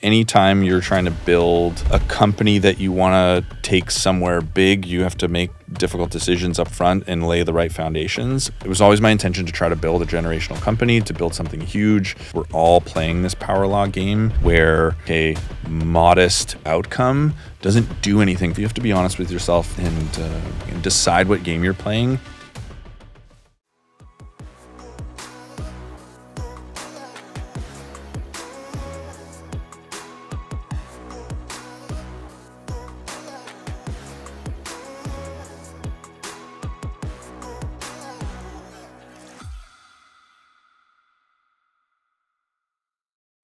anytime you're trying to build a company that you want to take somewhere big, you have to make difficult decisions up front and lay the right foundations. It was always my intention to try to build a generational company, to build something huge. We're all playing this power law game where a modest outcome doesn't do anything. You have to be honest with yourself and decide what game you're playing.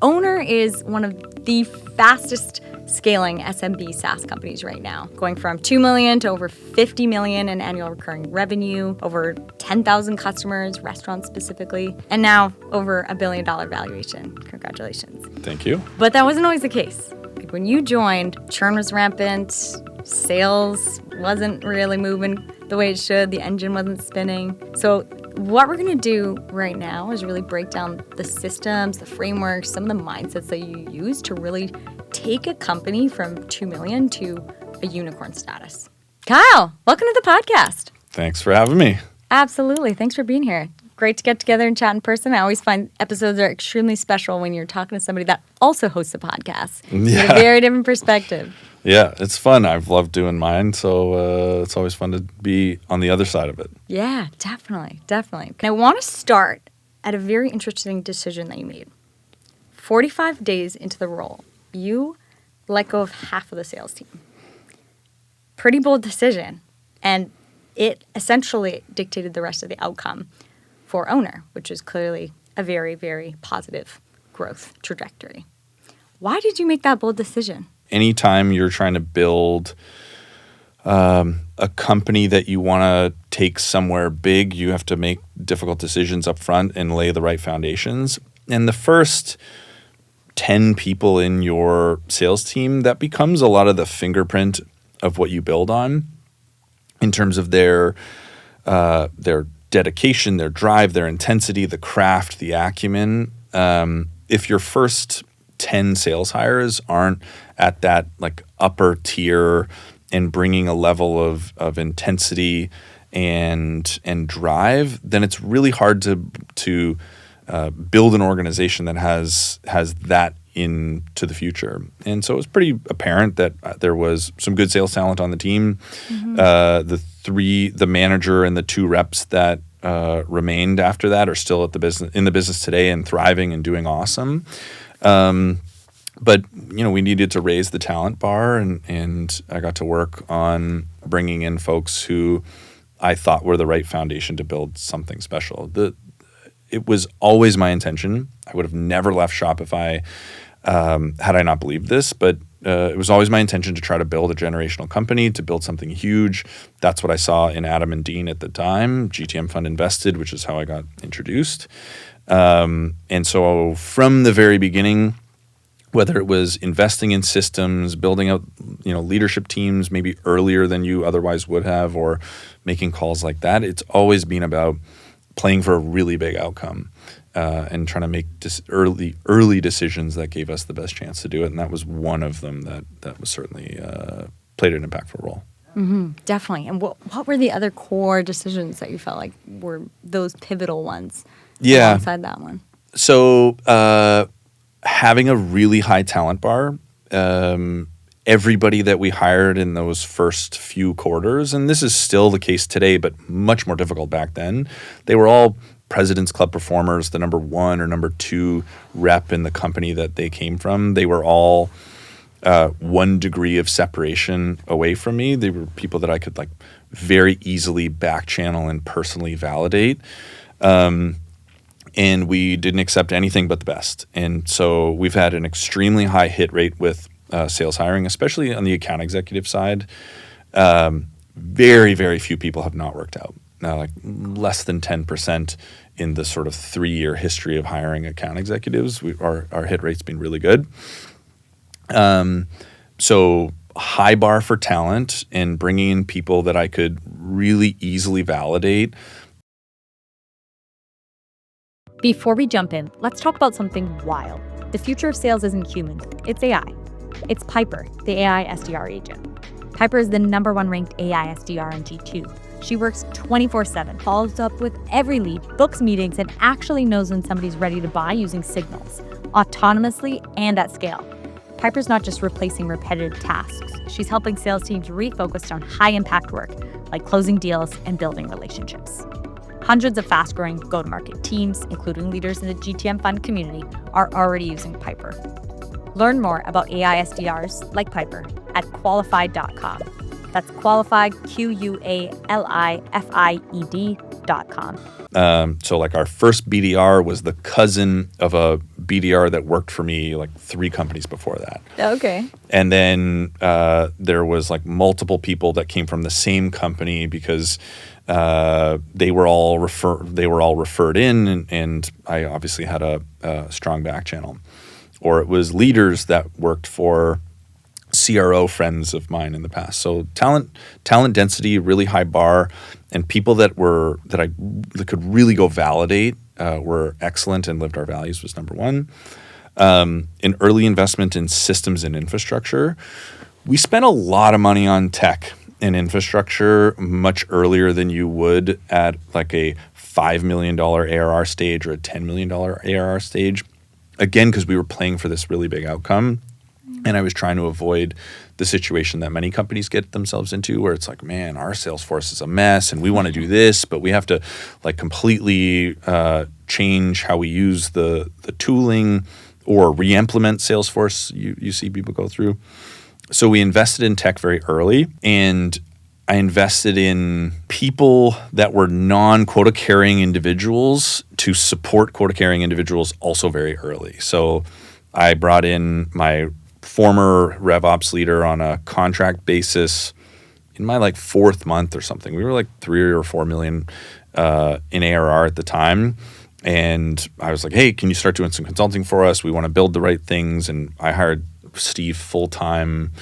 Owner is one of the fastest scaling SMB SaaS companies right now, going from 2 million to over 50 million in annual recurring revenue, over 10,000 customers, restaurants specifically, and now over $1 billion valuation. Congratulations. Thank you. But that wasn't always the case. Like when you joined, churn was rampant, sales wasn't really moving the way it should, the engine wasn't spinning. So what we're going to do right now is really break down the systems, the frameworks, some of the mindsets that you use to really take a company from 2 million to a unicorn status. Kyle, welcome to the podcast. Thanks for having me. Absolutely. Thanks for being here. Great to get together and chat in person. I always find episodes are extremely special when you're talking to somebody that also hosts a podcast. Yeah. You get a very different perspective. Yeah, it's fun. I've loved doing mine, so it's always fun to be on the other side of it. Yeah, definitely. And I want to start at a very interesting decision that you made. 45 days into the role, you let go of half of the sales team. Pretty bold decision, and it essentially dictated the rest of the outcome for Owner, which is clearly a very, very positive growth trajectory. Why did you make that bold decision? Anytime you're trying to build a company that you want to take somewhere big, you have to make difficult decisions up front and lay the right foundations. And the first 10 people in your sales team, that becomes a lot of the fingerprint of what you build on in terms of their dedication, their drive, their intensity, the craft, the acumen. If your first 10 sales hires aren't at that like upper tier and bringing a level of intensity and drive, then it's really hard to build an organization that has that into the future. And so it was pretty apparent that there was some good sales talent on the team. Mm-hmm. The manager and the 2 reps that remained after that are still in the business today and thriving and doing awesome. But we needed to raise the talent bar, and I got to work on bringing in folks who I thought were the right foundation to build something special. It was always my intention. I would have never left Shopify had I not believed this, but it was always my intention to try to build a generational company, to build something huge. That's what I saw in Adam and Dean at the time. GTM Fund invested, which is how I got introduced. And so from the very beginning, whether it was investing in systems, building out, leadership teams maybe earlier than you otherwise would have, or making calls like that, it's always been about playing for a really big outcome and trying to make early decisions that gave us the best chance to do it. And that was one of them that was certainly played an impactful role. Mm-hmm, definitely. And what were the other core decisions that you felt like were those pivotal ones alongside that one? So having a really high talent bar, everybody that we hired in those first few quarters, and this is still the case today, but much more difficult back then, they were all President's Club performers, the number 1 or number 2 rep in the company that they came from. They were all 1 degree of separation away from me. They were people that I could very easily back channel and personally validate. And we didn't accept anything but the best. And so we've had an extremely high hit rate with sales hiring, especially on the account executive side. Very, very few people have not worked out. Less than 10% in the sort of 3-year history of hiring account executives. Our hit rate's been really good. So high bar for talent and bringing in people that I could really easily validate. Before we jump in, let's talk about something wild. The future of sales isn't humans, it's AI. It's Piper, the AI SDR agent. Piper is the #1 ranked AI SDR in G2. She works 24/7, follows up with every lead, books meetings, and actually knows when somebody's ready to buy using signals, autonomously and at scale. Piper's not just replacing repetitive tasks. She's helping sales teams refocus on high-impact work, like closing deals and building relationships. Hundreds of fast-growing go-to-market teams, including leaders in the GTM fund community, are already using Piper. Learn more about AI SDRs like Piper at qualified.com. That's qualified, QUALIFIED.com. So like our first BDR was the cousin of a BDR that worked for me like 3 companies before that. Okay. And then there was like multiple people that came from the same company because they were all referred in, and I obviously had a strong back channel. Or it was leaders that worked for CRO friends of mine in the past. So talent density, really high bar, and people that could really go validate were excellent and lived our values was number one. An early investment in systems and infrastructure. We spent a lot of money on tech and infrastructure much earlier than you would at like a $5 million ARR stage or a $10 million ARR stage. Again, because we were playing for this really big outcome. And I was trying to avoid the situation that many companies get themselves into where it's like, man, our sales force is a mess and we want to do this, but we have to like completely change how we use the tooling or re-implement Salesforce you see people go through. So we invested in tech very early, and I invested in people that were non-quota carrying individuals to support quota carrying individuals also very early. So I brought in my former RevOps leader on a contract basis in my like 4th month or something. We were like 3 or 4 million in ARR at the time. And I was like, hey, can you start doing some consulting for us? We want to build the right things. And I hired Steve full-time.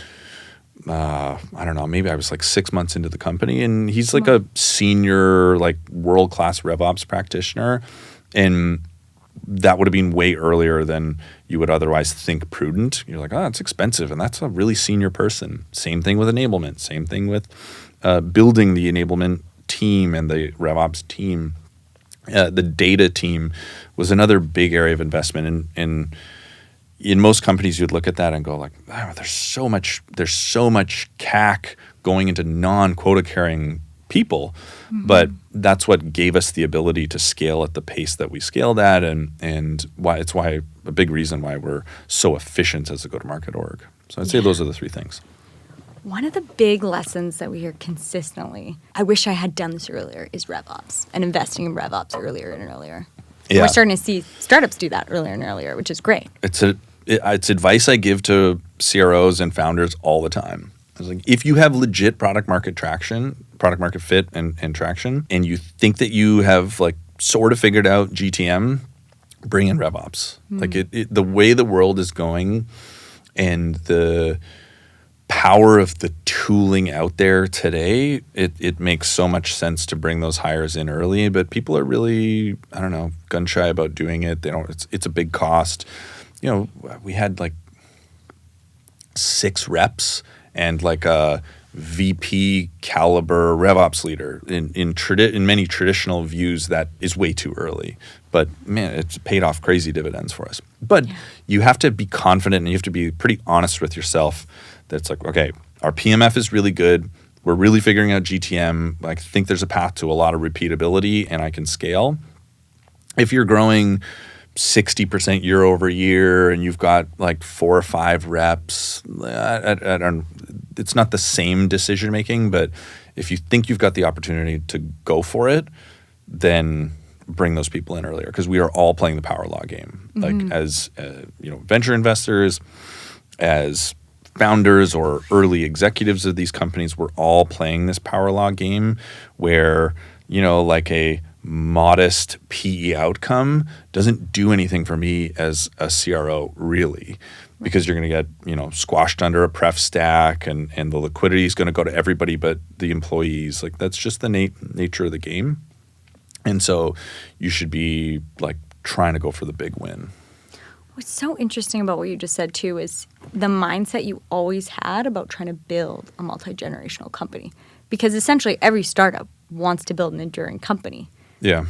I don't know, maybe I was like 6 months into the company, and he's like a senior, like world-class RevOps practitioner. And that would have been way earlier than you would otherwise think prudent. You're like, oh, it's expensive, and that's a really senior person. Same thing with enablement. Same thing with building the enablement team and the RevOps team. The data team was another big area of investment. In most companies, you'd look at that and go like, oh, there's so much CAC going into non-quota carrying people. Mm-hmm. But that's what gave us the ability to scale at the pace that we scaled at, and why a big reason why we're so efficient as a go-to-market org. So I'd say those are the 3 things. One of the big lessons that we hear consistently, I wish I had done this earlier, is RevOps and investing in RevOps earlier and earlier. Yeah. We're starting to see startups do that earlier and earlier, which is great. It's advice I give to CROs and founders all the time. It's like, if you have legit product market fit and traction, and you think that you have like sort of figured out GTM, bring in RevOps. Like the way the world is going and the power of the tooling out there today, it makes so much sense to bring those hires in early. But people are really, I don't know, gun shy about doing it. They don't. It's a big cost. You know, we had like 6 reps and like a VP caliber RevOps leader. In many traditional views, that is way too early. But man, it's paid off crazy dividends for us. But you have to be confident, and you have to be pretty honest with yourself that it's like, okay, our PMF is really good. We're really figuring out GTM. I think there's a path to a lot of repeatability, and I can scale. If you're growing 60% year over year and you've got like 4 or 5 reps, it's not the same decision making, but if you think you've got the opportunity to go for it, then bring those people in earlier, because we are all playing the power law game. Like as venture investors, as founders or early executives of these companies, we're all playing this power law game where, like a modest PE outcome doesn't do anything for me as a CRO, really, because you're going to get squashed under a pref stack, and the liquidity is going to go to everybody but the employees. Like, that's just the nature of the game. And so you should be like trying to go for the big win. What's so interesting about what you just said too is the mindset you always had about trying to build a multi-generational company. Because essentially every startup wants to build an enduring company. Yeah.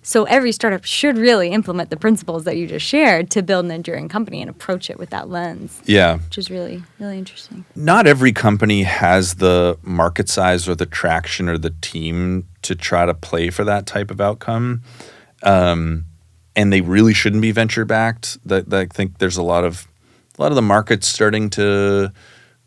So every startup should really implement the principles that you just shared to build an enduring company and approach it with that lens. Yeah. Which is really, really interesting. Not every company has the market size or the traction or the team to try to play for that type of outcome. And they really shouldn't be venture backed. I think there's a lot of the markets starting to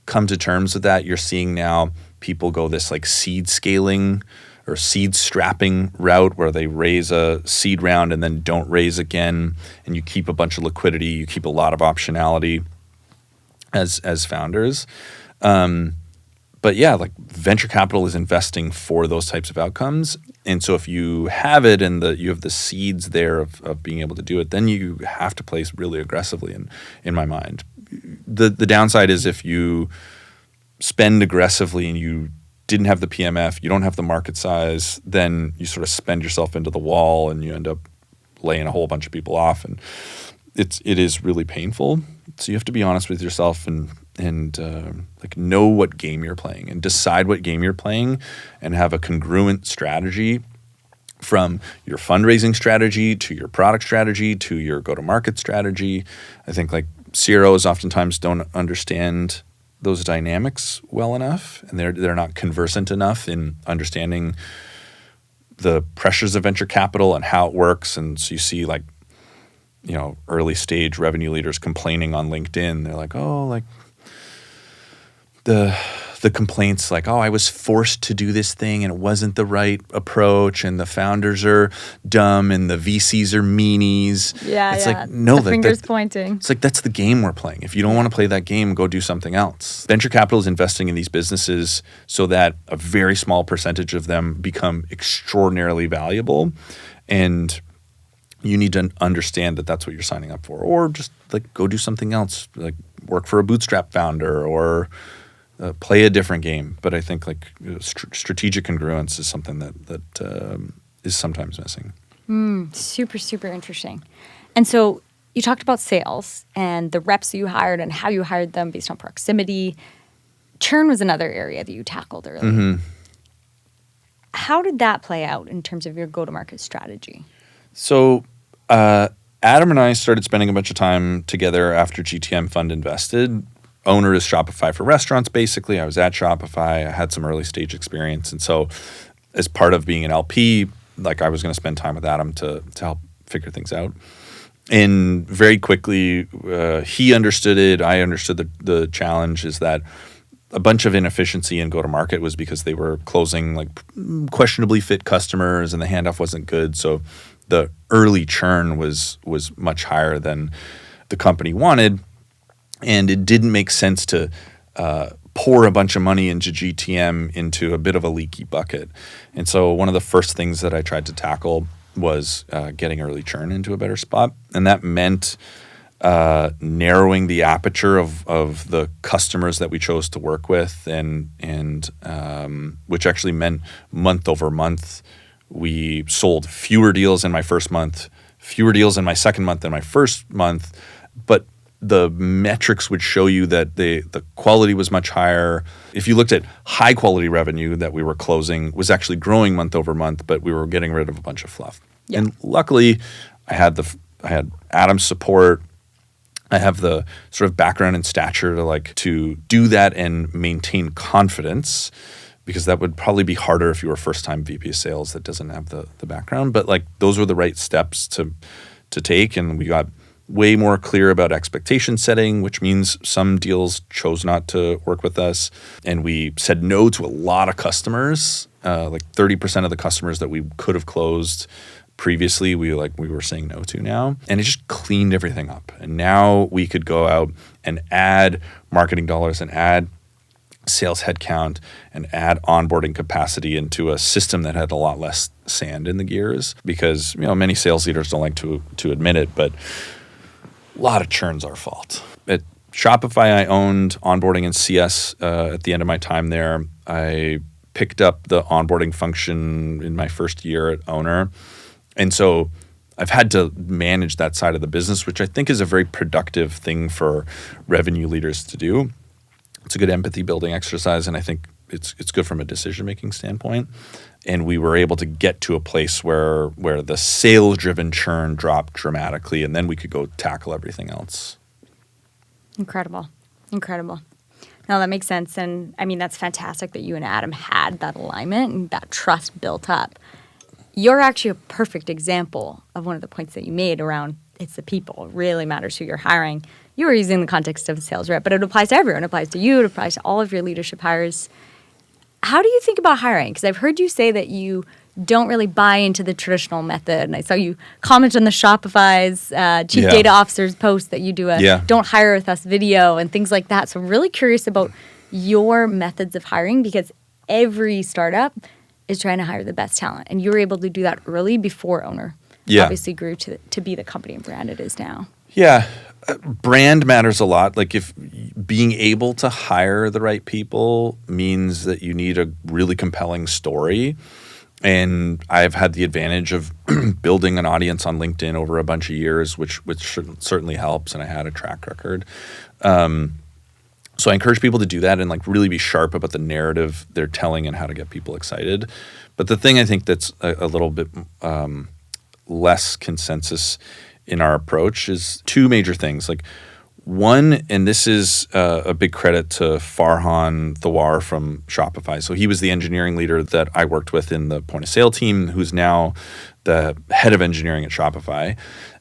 come to terms with that. You're seeing now people go this like seed scaling or seed strapping route where they raise a seed round and then don't raise again, and you keep a bunch of liquidity, you keep a lot of optionality as founders. But yeah, like venture capital is investing for those types of outcomes. And so if you have it and you have the seeds there of being able to do it, then you have to place really aggressively in my mind. The downside is if you spend aggressively and you didn't have the PMF, you don't have the market size, then you sort of spend yourself into the wall and you end up laying a whole bunch of people off, and it is really painful. So you have to be honest with yourself and like know what game you're playing and decide what game you're playing and have a congruent strategy from your fundraising strategy to your product strategy to your go-to-market strategy. I think like CROs oftentimes don't understand those dynamics well enough, and they're not conversant enough in understanding the pressures of venture capital and how it works. And so you see like, early stage revenue leaders complaining on LinkedIn. They're like, oh, like the complaints like, oh, I was forced to do this thing and it wasn't the right approach, and the founders are dumb and the VCs are meanies. Yeah, it's like, no, the fingers pointing. It's like, that's the game we're playing. If you don't want to play that game, go do something else. Venture capital is investing in these businesses so that a very small percentage of them become extraordinarily valuable, and you need to understand that that's what you're signing up for, or just like go do something else, like work for a bootstrap founder or play a different game. But I think like strategic congruence is something that is sometimes missing. Super, super interesting. And so you talked about sales and the reps you hired and how you hired them based on proximity. Churn was another area that you tackled earlier. Mm-hmm. How did that play out in terms of your go-to-market strategy? So Adam and I started spending a bunch of time together after GTM Fund invested. Owner is Shopify for restaurants, basically. I was at Shopify. I had some early stage experience. And so as part of being an LP, like I was going to spend time with Adam to help figure things out. And very quickly, he understood it. I understood the challenge is that a bunch of inefficiency in go-to-market was because they were closing like questionably fit customers and the handoff wasn't good. So the early churn was much higher than the company wanted. And it didn't make sense to pour a bunch of money into GTM into a bit of a leaky bucket. And so one of the first things that I tried to tackle was getting early churn into a better spot. And that meant narrowing the aperture of the customers that we chose to work with, and which actually meant month over month, we sold fewer deals in my first month, fewer deals in my second month than my first month. But the metrics would show you that the quality was much higher. If you looked at high quality revenue that we were closing was actually growing month over month, but we were getting rid of a bunch of fluff. Yep. And luckily, I had Adam's support. I have the sort of background and stature to do that and maintain confidence, because that would probably be harder if you were a first time VP of sales that doesn't have the background. But like those were the right steps to take, and we got way more clear about expectation setting, which means some deals chose not to work with us. And we said no to a lot of customers, like 30% of the customers that we could have closed previously, we were saying no to now. And it just cleaned everything up. And now we could go out and add marketing dollars and add sales headcount and add onboarding capacity into a system that had a lot less sand in the gears, because many sales leaders don't like to admit it, but a lot of churn's our fault. At Shopify, I owned onboarding and CS at the end of my time there. I picked up the onboarding function in my first year at Owner. And so I've had to manage that side of the business, which I think is a very productive thing for revenue leaders to do. It's a good empathy building exercise, and I think it's good from a decision making standpoint. And we were able to get to a place where the sales driven churn dropped dramatically, and then we could go tackle everything else. Incredible. No, that makes sense. And I mean, that's fantastic that you and Adam had that alignment and that trust built up. You're actually a perfect example of one of the points that you made around it's the people. It really matters who you're hiring. You were using the context of a sales rep, but it applies to everyone. It applies to you. It applies to all of your leadership hires. How do you think about hiring? Because I've heard you say that you don't really buy into the traditional method. And I saw you comment on the Shopify's chief data officer's post that you do a don't hire with us video and things like that. So I'm really curious about your methods of hiring, because every startup is trying to hire the best talent. And you were able to do that early before Owner obviously grew to be the company and brand it is now. Yeah. Brand matters a lot. Like, if being able to hire the right people means that you need a really compelling story. And I've had the advantage of building an audience on LinkedIn over a bunch of years, which certainly helps. And I had a track record. So I encourage people to do that and like really be sharp about the narrative they're telling and how to get people excited. But the thing I think that's a little bit less consensus in our approach is two major things. Like, one, and this is a big credit to Farhan Thawar from Shopify. So he was the engineering leader that I worked with in the point of sale team, who's now the head of engineering at Shopify.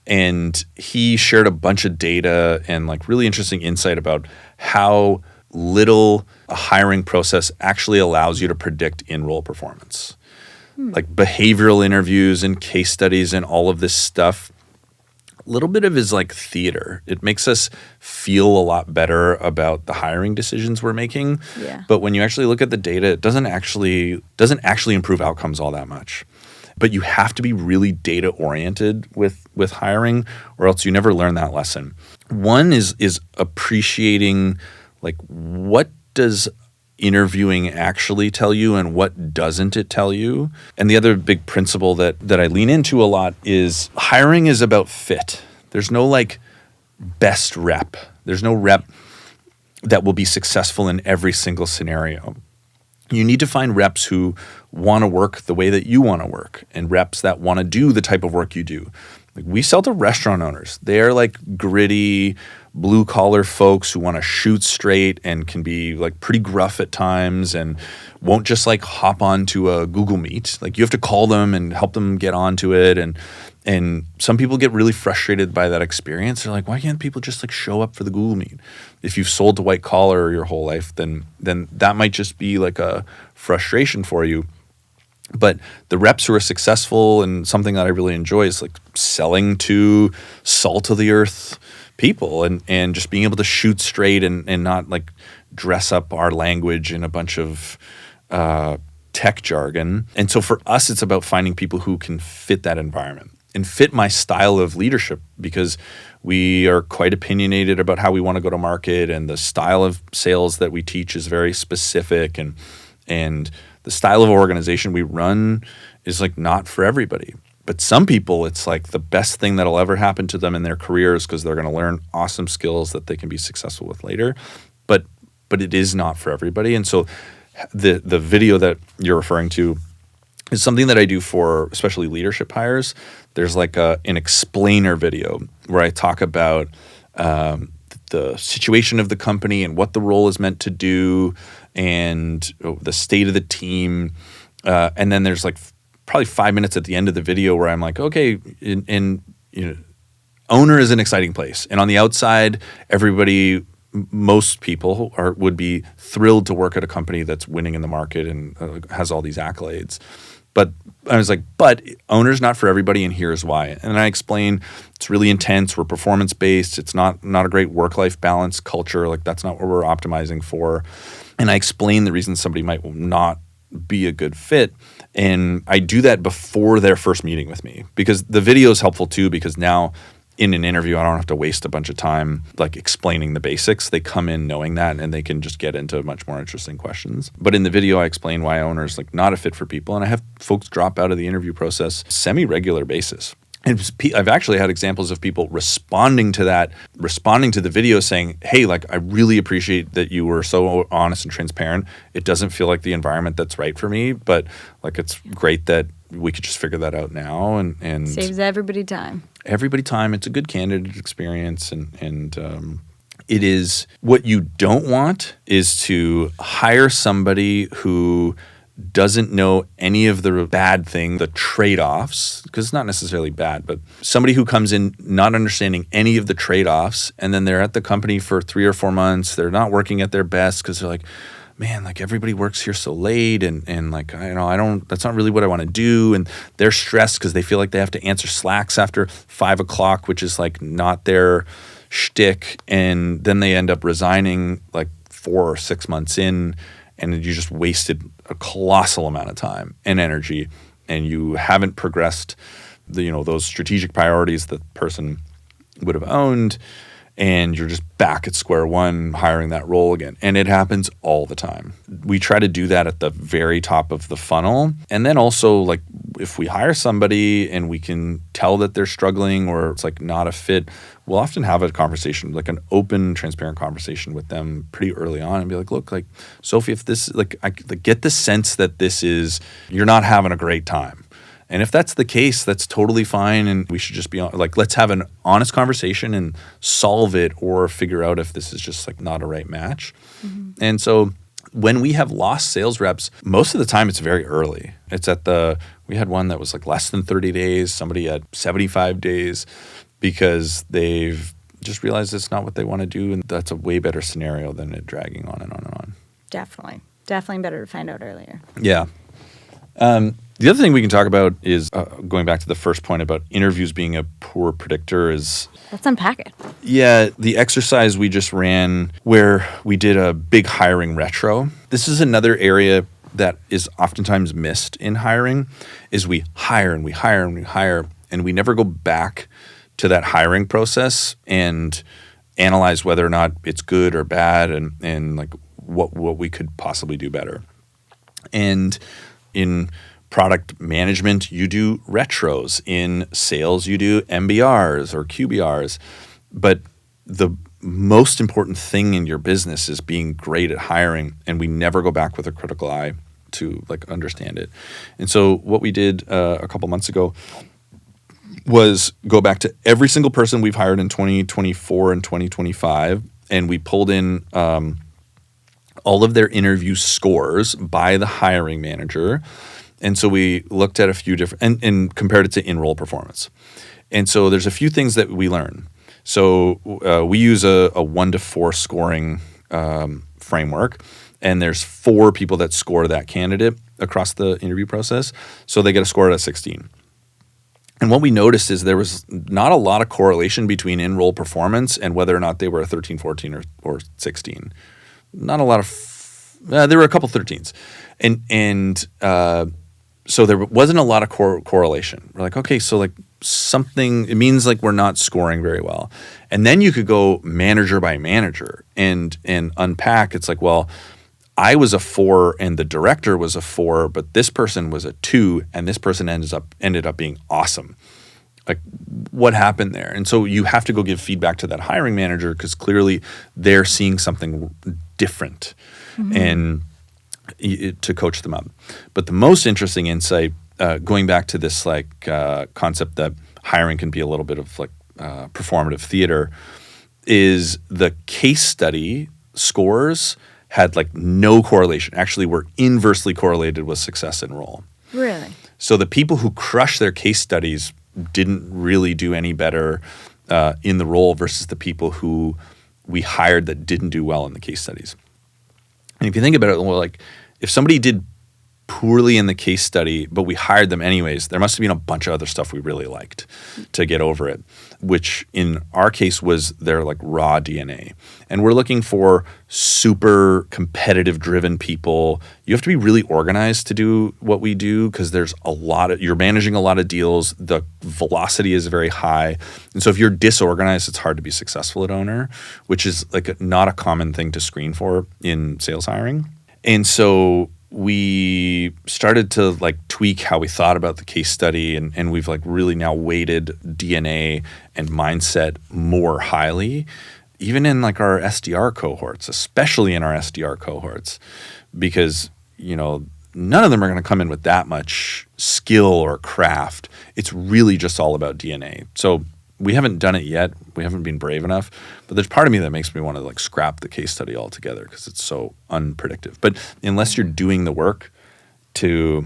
And he shared a bunch of data and like really interesting insight about how little a hiring process actually allows you to predict in-role performance. Like behavioral interviews and case studies and all of this stuff, a little bit of is like theater. It makes us feel a lot better about the hiring decisions we're making. Yeah. But when you actually look at the data, it doesn't actually improve outcomes all that much. But you have to be really data oriented with hiring, or else you never learn that lesson. One is appreciating like, what does interviewing actually tell you and what doesn't it tell you? And the other big principle that I lean into a lot is hiring is about fit. There's no like best rep. There's no rep that will be successful in every single scenario. You need to find reps who want to work the way that you want to work, and reps that want to do the type of work you do. Like, we sell to restaurant owners. They're like gritty, blue collar folks who want to shoot straight and can be like pretty gruff at times and won't just like hop onto a Google Meet. Like, you have to call them and help them get onto it. And some people get really frustrated by that experience. They're like, why can't people just like show up for the Google Meet? If you've sold to white collar your whole life, then that might just be like a frustration for you. But the reps who are successful, and something that I really enjoy is like selling to salt of the earth people and just being able to shoot straight and not like dress up our language in a bunch of tech jargon. And so for us, it's about finding people who can fit that environment and fit my style of leadership, because we are quite opinionated about how we want to go to market, and the style of sales that we teach is very specific, and the style of organization we run is like not for everybody. But some people, it's like the best thing that'll ever happen to them in their careers, because they're going to learn awesome skills that they can be successful with later. But it is not for everybody. And so the video that you're referring to is something that I do for especially leadership hires. There's like an explainer video where I talk about the situation of the company and what the role is meant to do, and the state of the team. And then there's like probably 5 minutes at the end of the video where I'm like, okay, Owner is an exciting place. And on the outside, most people would be thrilled to work at a company that's winning in the market and has all these accolades. But I was like, but Owner's not for everybody, and here's why. And I explain it's really intense. We're performance-based. It's not a great work-life balance culture. Like, that's not what we're optimizing for. And I explain the reason somebody might not be a good fit. And I do that before their first meeting with me, because the video is helpful too, because now in an interview, I don't have to waste a bunch of time like explaining the basics. They come in knowing that, and they can just get into much more interesting questions. But in the video, I explain why Owner is like not a fit for people. And I have folks drop out of the interview process semi-regular basis. And I've actually had examples of people responding to the video saying, hey, like, I really appreciate that you were so honest and transparent. It doesn't feel like the environment that's right for me, but like, it's great that we could just figure that out now. And saves everybody time. It's a good candidate experience. And it is, what you don't want is to hire somebody who doesn't know any of the bad thing, the trade-offs, because it's not necessarily bad, but somebody who comes in not understanding any of the trade-offs, and then they're at the company for 3 or 4 months, they're not working at their best because they're like, man, like, everybody works here so late, and like, I don't, that's not really what I want to do, and they're stressed because they feel like they have to answer Slacks after 5 o'clock, which is like not their shtick, and then they end up resigning like 4 or 6 months in, and you just wasted a colossal amount of time and energy, and you haven't progressed those strategic priorities that the person would have owned, and you're just back at square one hiring that role again. And it happens all the time. We try to do that at the very top of the funnel. And then also, like, if we hire somebody and we can tell that they're struggling or it's like not a fit, we'll often have a conversation, like an open, transparent conversation with them pretty early on and be like, look, like, Sophie, if this, like, I get the sense that this is, you're not having a great time. And if that's the case, that's totally fine. And we should just be like, let's have an honest conversation and solve it, or figure out if this is just like not a right match. Mm-hmm. And so when we have lost sales reps, most of the time it's very early. It's we had one that was like less than 30 days. Somebody had 75 days because they've just realized it's not what they want to do. And that's a way better scenario than it dragging on and on and on. Definitely. Definitely better to find out earlier. Yeah. The other thing we can talk about is going back to the first point about interviews being a poor predictor is... Let's unpack it. Yeah, the exercise we just ran where we did a big hiring retro. This is another area that is oftentimes missed in hiring, is we hire and we hire and we hire, and we never go back to that hiring process and analyze whether or not it's good or bad, and like what we could possibly do better. And in product management, you do retros. In sales, you do MBRs or QBRs. But the most important thing in your business is being great at hiring, and we never go back with a critical eye to like understand it. And so what we did a couple months ago was go back to every single person we've hired in 2024 and 2025, and we pulled in all of their interview scores by the hiring manager. And so we looked at a few different, and compared it to in-role performance. And so there's a few things that we learn. So we use a 1 to 4 scoring framework, and there's 4 people that score that candidate across the interview process. So they get a score out of 16. And what we noticed is there was not a lot of correlation between in-role performance and whether or not they were a 13, 14, or 16. Not a lot of, there were a couple 13s. And so there wasn't a lot of correlation. We're like, okay, so like something, it means like we're not scoring very well. And then you could go manager by manager and unpack. It's like, well, I was a 4 and the director was a 4, but this person was a 2 and this person ended up being awesome. Like, what happened there? And so you have to go give feedback to that hiring manager because clearly they're seeing something different. Mm-hmm. And to coach them up. But the most interesting insight, going back to this like concept that hiring can be a little bit of like performative theater, is the case study scores had like no correlation. Actually, were inversely correlated with success in role. Really? So the people who crushed their case studies didn't really do any better in the role versus the people who we hired that didn't do well in the case studies. And if you think about it, well, like if somebody did poorly in the case study, but we hired them anyways, there must have been a bunch of other stuff we really liked to get over it, which in our case was their like raw DNA. And we're looking for super competitive driven people. You have to be really organized to do what we do because there's you're managing a lot of deals. The velocity is very high. And so if you're disorganized, it's hard to be successful at owner, which is like not a common thing to screen for in sales hiring. And so we started to like tweak how we thought about the case study, and we've like really now weighted DNA and mindset more highly, even in like our SDR cohorts, especially in our SDR cohorts, because, you know, none of them are going to come in with that much skill or craft. It's really just all about DNA. So we haven't done it yet. We haven't been brave enough. But there's part of me that makes me want to like scrap the case study altogether because it's so unpredictable. But unless you're doing the work to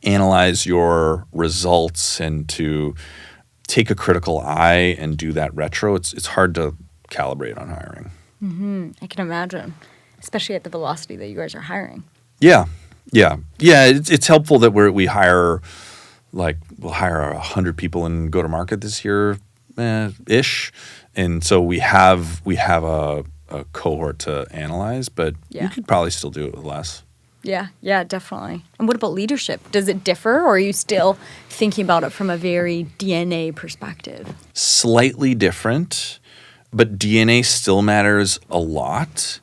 analyze your results and to take a critical eye and do that retro, it's hard to calibrate on hiring. I can imagine, especially at the velocity that you guys are hiring. Yeah. It's helpful that we hire, like we'll hire 100 people in go-to-market this year, ish, and so we have a cohort to analyze, but you could probably still do it with less. Yeah, definitely. And what about leadership? Does it differ, or are you still thinking about it from a very DNA perspective? Slightly different, but DNA still matters a lot.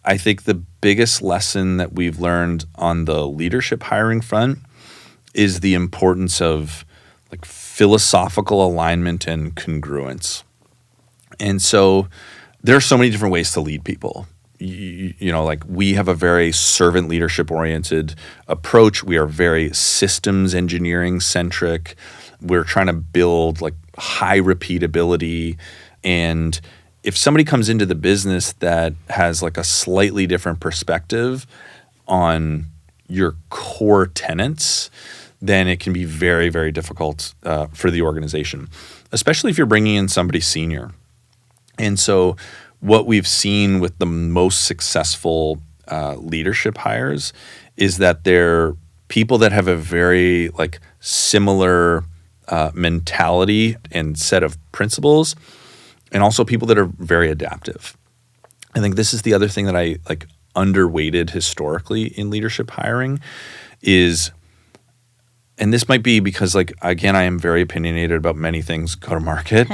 I think the biggest lesson that we've learned on the leadership hiring front is the importance of like philosophical alignment and congruence. And so there are so many different ways to lead people. You know, like we have a very servant leadership oriented approach. We are very systems engineering centric. We're trying to build like high repeatability. And if somebody comes into the business that has like a slightly different perspective on your core tenets, then it can be very, very difficult for the organization, especially if you're bringing in somebody senior. And so what we've seen with the most successful leadership hires is that they're people that have a very like similar mentality and set of principles, and also people that are very adaptive. I think this is the other thing that I like underweighted historically in leadership hiring is, and this might be because like, again, I am very opinionated about many things go to market.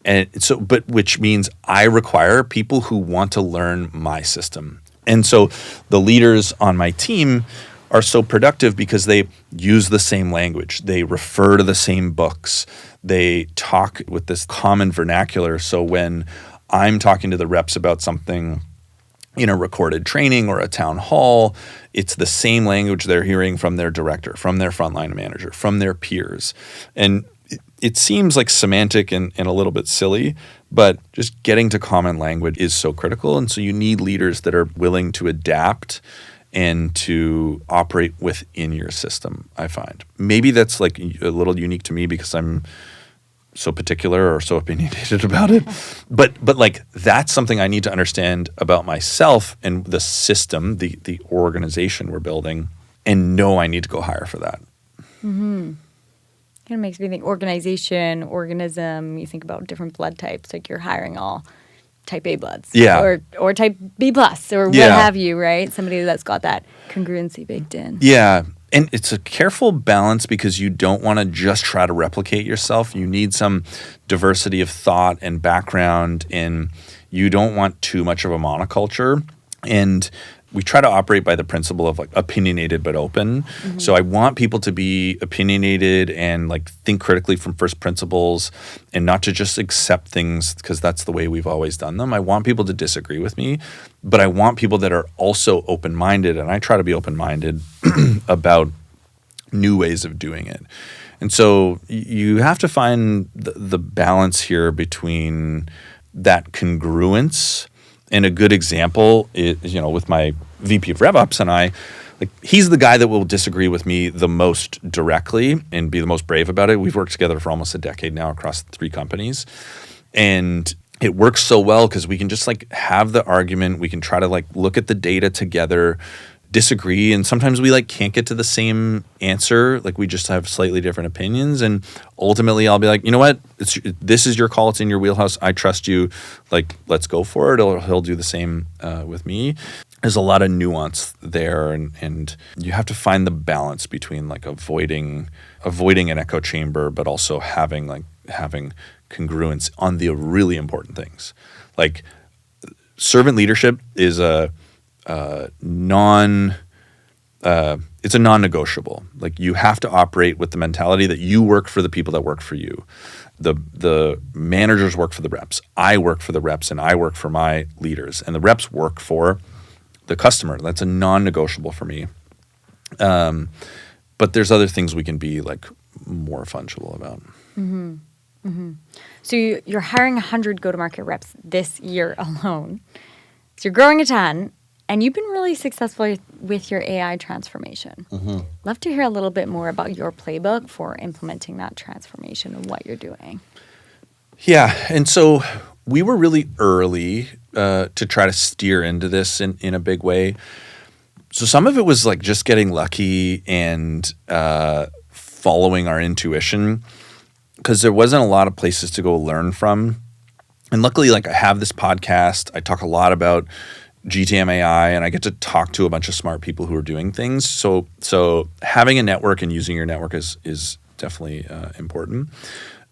And so, but which means I require people who want to learn my system. And so the leaders on my team are so productive because they use the same language. They refer to the same books. They talk with this common vernacular. So when I'm talking to the reps about something in a recorded training or a town hall, it's the same language they're hearing from their director, from their frontline manager, from their peers. And it seems like semantic and a little bit silly, but just getting to common language is so critical. And so you need leaders that are willing to adapt and to operate within your system, I find. Maybe that's like a little unique to me because I'm so particular or so opinionated about it. But like that's something I need to understand about myself and the system, the organization we're building, and know I need to go hire for that. Mm-hmm. Kind of makes me think organization, organism, you think about different blood types, like you're hiring all type A bloods. Yeah. Or type B plus or what have you, right? Somebody that's got that congruency baked in. Yeah. And it's a careful balance because you don't want to just try to replicate yourself. You need some diversity of thought and background, and you don't want too much of a monoculture. And we try to operate by the principle of like opinionated but open. Mm-hmm. So I want people to be opinionated and like think critically from first principles and not to just accept things because that's the way we've always done them. I want people to disagree with me, but I want people that are also open-minded, and I try to be open-minded about new ways of doing it. And so you have to find the balance here between that congruence. And a good example is, with my VP of RevOps and I, like he's the guy that will disagree with me the most directly and be the most brave about it. We've worked together for almost a decade now across 3 companies. And it works so well because we can just like have the argument. We can try to like look at the data together, disagree, and sometimes we like can't get to the same answer. Like we just have slightly different opinions, and ultimately I'll be like, you know what, this is your call, it's in your wheelhouse, I trust you, like let's go for it. Or he'll do the same with me. There's a lot of nuance there, and you have to find the balance between like avoiding an echo chamber, but also having congruence on the really important things. Like servant leadership is a it's a non-negotiable. Like you have to operate with the mentality that you work for the people that work for you. The managers work for the reps. I work for the reps, and I work for my leaders, and the reps work for the customer. That's a non-negotiable for me. But there's other things we can be like more fungible about. So you're hiring 100 go-to-market reps this year alone. So you're growing a ton, and you've been really successful with your AI transformation. Love to hear a little bit more about your playbook for implementing that transformation and what you're doing. Yeah, and so we were really early to try to steer into this in a big way. So some of it was like just getting lucky and following our intuition, because there wasn't a lot of places to go learn from. And luckily, like I have this podcast. I talk a lot about GTM AI, and I get to talk to a bunch of smart people who are doing things. So having a network and using your network is definitely important.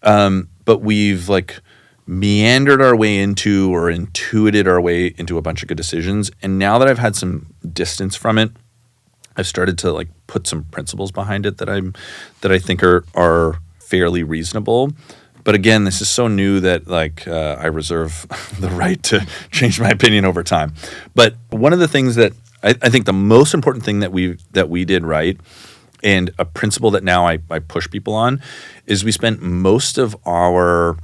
But we've like meandered our way into or intuited our way into a bunch of good decisions. And now that I've had some distance from it, I've started to like put some principles behind it that I think are fairly reasonable. But again, this is so new that like I reserve the right to change my opinion over time. But one of the things that I think the most important thing that we did right, and a principle that now I push people on, is we spent most of our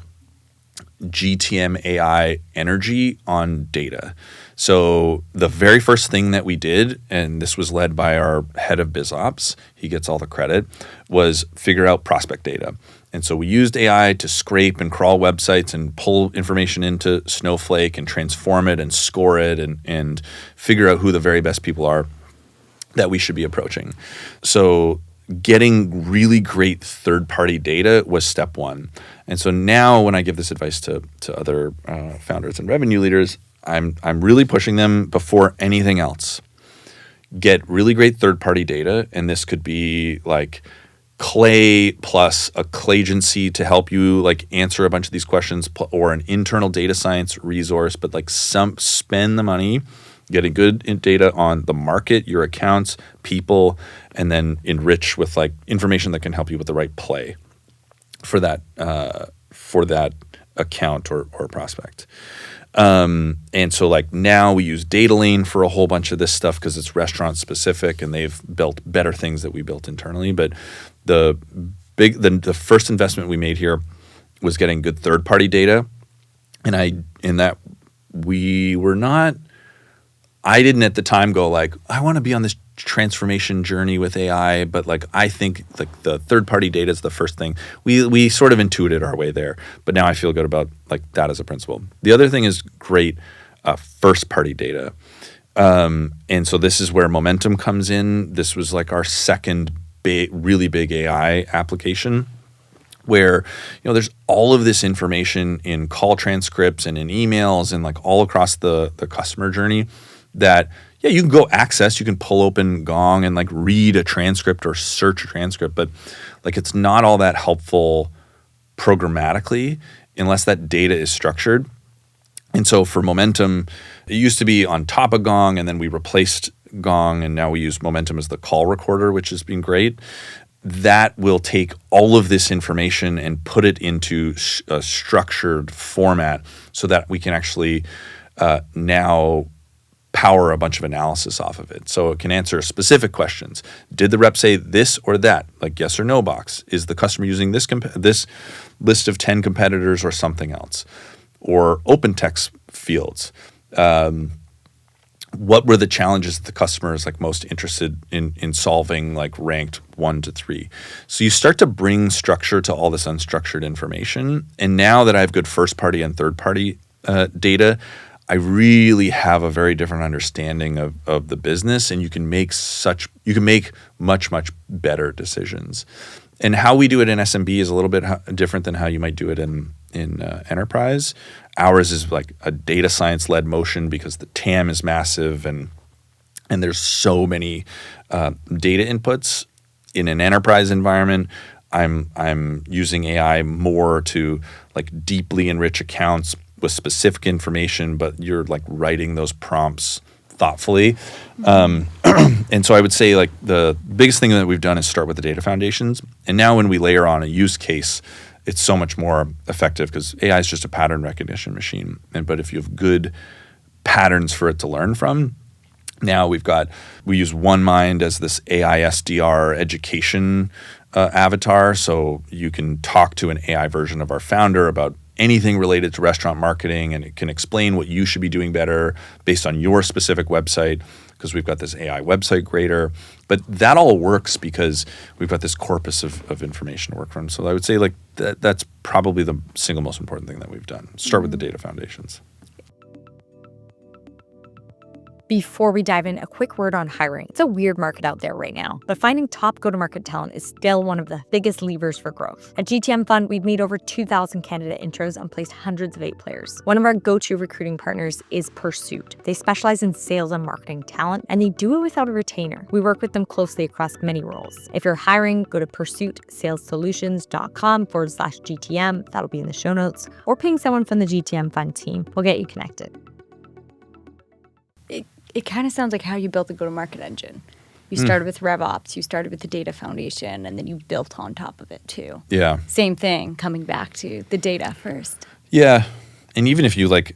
GTM AI energy on data. So the very first thing that we did, and this was led by our head of BizOps, he gets all the credit, was figure out prospect data. And so we used AI to scrape and crawl websites and pull information into Snowflake and transform it and score it and figure out who the very best people are that we should be approaching. So getting really great third-party data was step one. And so now when I give this advice to other founders and revenue leaders, I'm really pushing them before anything else. Get really great third-party data, and this could be like Clay plus a Claygency to help you like answer a bunch of these questions, or an internal data science resource, but like spend the money getting good data on the market, your accounts, people, and then enrich with like information that can help you with the right play for that account or prospect. And so like now we use Data Lane for a whole bunch of this stuff because it's restaurant specific, and they've built better things that we built internally. But the first investment we made here was getting good third party data, and I didn't at the time go like, I want to be on this transformation journey with AI, but like I think like the third party data is the first thing. We sort of intuited our way there, but now I feel good about like that as a principle. The other thing is great first party data. And so this is where Momentum comes in. This was like our second really big AI application, where there's all of this information in call transcripts and in emails and like all across the customer journey that you can go access. You can pull open Gong and like read a transcript or search a transcript, but like it's not all that helpful programmatically unless that data is structured. And so for Momentum, it used to be on top of Gong, and then we replaced Gong, and now we use Momentum as the call recorder, which has been great. That will take all of this information and put it into a structured format so that we can actually now power a bunch of analysis off of it. So it can answer specific questions. Did the rep say this or that? Like yes or no box. Is the customer using this list of 10 competitors or something else? Or open text fields. What were the challenges that the customer is like most interested in solving, like ranked 1 to 3? So you start to bring structure to all this unstructured information. And now that I have good first party and third party data, I really have a very different understanding of the business, and you can make much better decisions. And how we do it in SMB is a little bit different than how you might do it in enterprise. Ours is like a data science led motion because the TAM is massive and there's so many data inputs. In an enterprise environment, I'm using AI more to like deeply enrich accounts with specific information, but you're like writing those prompts thoughtfully. And so I would say like the biggest thing that we've done is start with the data foundations. And now when we layer on a use case, it's so much more effective because AI is just a pattern recognition machine. But if you have good patterns for it to learn from, now we use OneMind as this AI SDR education avatar. So you can talk to an AI version of our founder about anything related to restaurant marketing, and it can explain what you should be doing better based on your specific website, because we've got this AI website grader. But that all works because we've got this corpus of information to work from. So I would say like that's probably the single most important thing that we've done. Start with the data foundations. Before we dive in, a quick word on hiring. It's a weird market out there right now, but finding top go-to-market talent is still one of the biggest levers for growth. At GTM Fund, we've made over 2,000 candidate intros and placed hundreds of 8 players. One of our go-to recruiting partners is Pursuit. They specialize in sales and marketing talent, and they do it without a retainer. We work with them closely across many roles. If you're hiring, go to pursuitsalessolutions.com/GTM. That'll be in the show notes, or ping someone from the GTM Fund team. We'll get you connected. It kind of sounds like how you built the go-to-market engine. You started with RevOps, you started with the data foundation, and then you built on top of it too. Yeah. Same thing, coming back to the data first. Yeah. And even if you like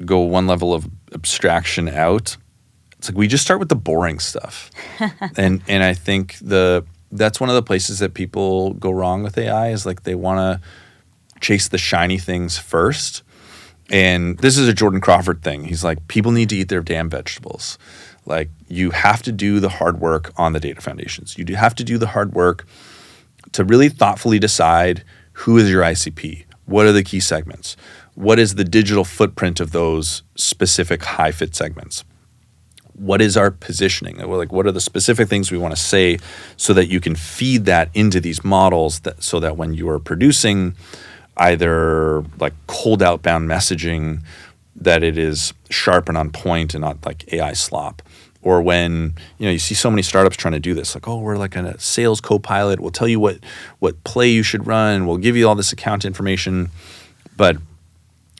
go one level of abstraction out, it's like we just start with the boring stuff. and I think that's one of the places that people go wrong with AI is like they want to chase the shiny things first. And this is a Jordan Crawford thing. He's like, people need to eat their damn vegetables. Like, you have to do the hard work on the data foundations. You do have to do the hard work to really thoughtfully decide who is your ICP, what are the key segments, what is the digital footprint of those specific high fit segments, what is our positioning, like what are the specific things we want to say so that you can feed that into these models so that when you are producing either like cold outbound messaging, that it is sharp and on point and not like AI slop. Or when you see so many startups trying to do this, like, oh, we're like a sales co-pilot. We'll tell you what play you should run. We'll give you all this account information. But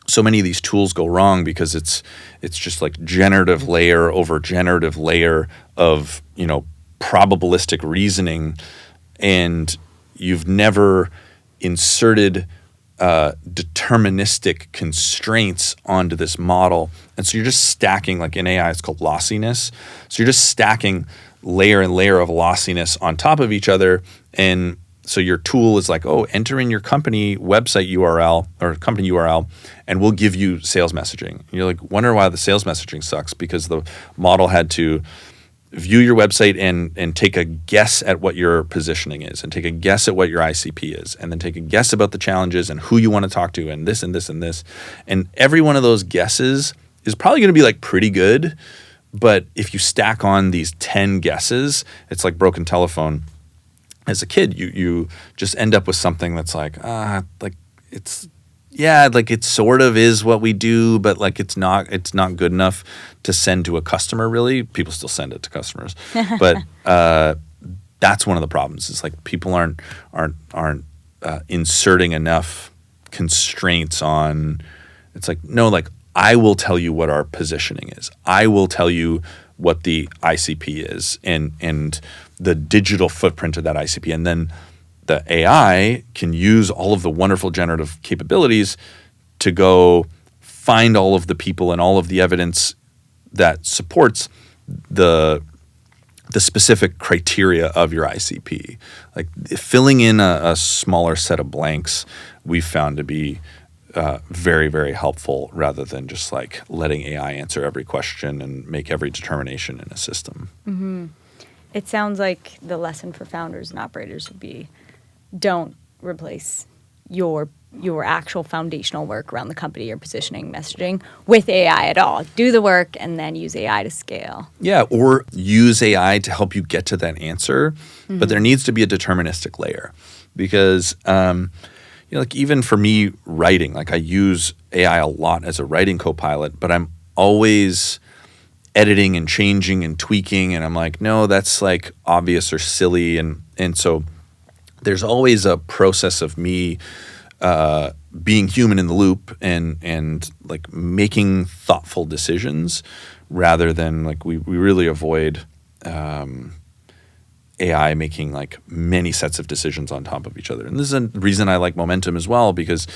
so many of these tools go wrong because it's just like generative layer over generative layer of probabilistic reasoning, and you've never inserted deterministic constraints onto this model. And so you're just stacking, like in AI, it's called lossiness. So you're just stacking layer and layer of lossiness on top of each other. And so your tool is like, oh, enter in your company website URL or company URL, and we'll give you sales messaging. And you're like, wonder why the sales messaging sucks, because the model had to view your website and take a guess at what your positioning is, and take a guess at what your ICP is, and then take a guess about the challenges and who you want to talk to, and this and this and this. And every one of those guesses is probably going to be like pretty good, but if you stack on these 10 guesses, it's like broken telephone. As a kid, you just end up with something that's like it sort of is what we do, but like it's not good enough to send to a customer, really. People still send it to customers. But that's one of the problems. Is like people aren't inserting enough constraints on. It's like, no, like I will tell you what our positioning is. I will tell you what the ICP is and the digital footprint of that ICP. And then the AI can use all of the wonderful generative capabilities to go find all of the people and all of the evidence that supports the specific criteria of your ICP. Like filling in a smaller set of blanks, we've found to be very, very helpful, rather than just like letting AI answer every question and make every determination in a system. Mm-hmm. It sounds like the lesson for founders and operators would be, don't replace your actual foundational work around the company, your positioning, messaging, with AI at all. Do the work and then use AI to scale. Yeah, or use AI to help you get to that answer. Mm-hmm. But there needs to be a deterministic layer, because like even for me writing, like I use AI a lot as a writing co-pilot, but I'm always editing and changing and tweaking, and I'm like, no, that's like obvious or silly, and so there's always a process of me being human in the loop and like making thoughtful decisions, rather than like we really avoid AI making like many sets of decisions on top of each other. And this is a reason I like Momentum as well, because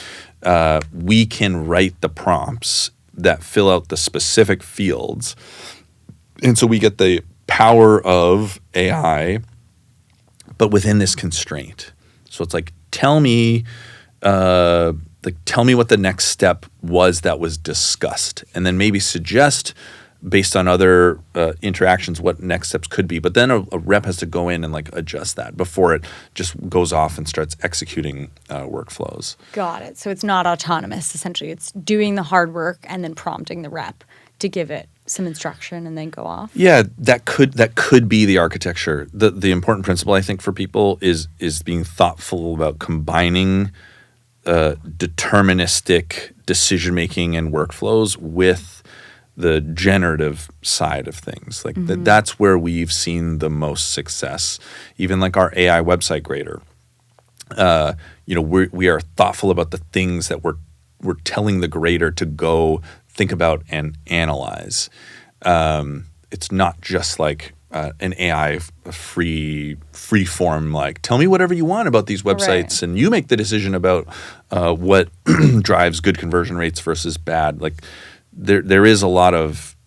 we can write the prompts that fill out the specific fields. And so we get the power of AI, but within this constraint. So it's like, tell me what the next step was that was discussed, and then maybe suggest based on other interactions what next steps could be. But then a rep has to go in and like adjust that before it just goes off and starts executing workflows. Got it. So it's not autonomous. Essentially, it's doing the hard work and then prompting the rep to give it some instruction and then go off. Yeah, that could be the architecture. The important principle, I think, for people is being thoughtful about combining deterministic decision making and workflows with the generative side of things. Like that's where we've seen the most success. Even like our AI website grader. We are thoughtful about the things that we're telling the grader to go think about and analyze. It's not just like an AI free form, like tell me whatever you want about these websites, and you make the decision about what drives good conversion rates versus bad. Like there is a lot of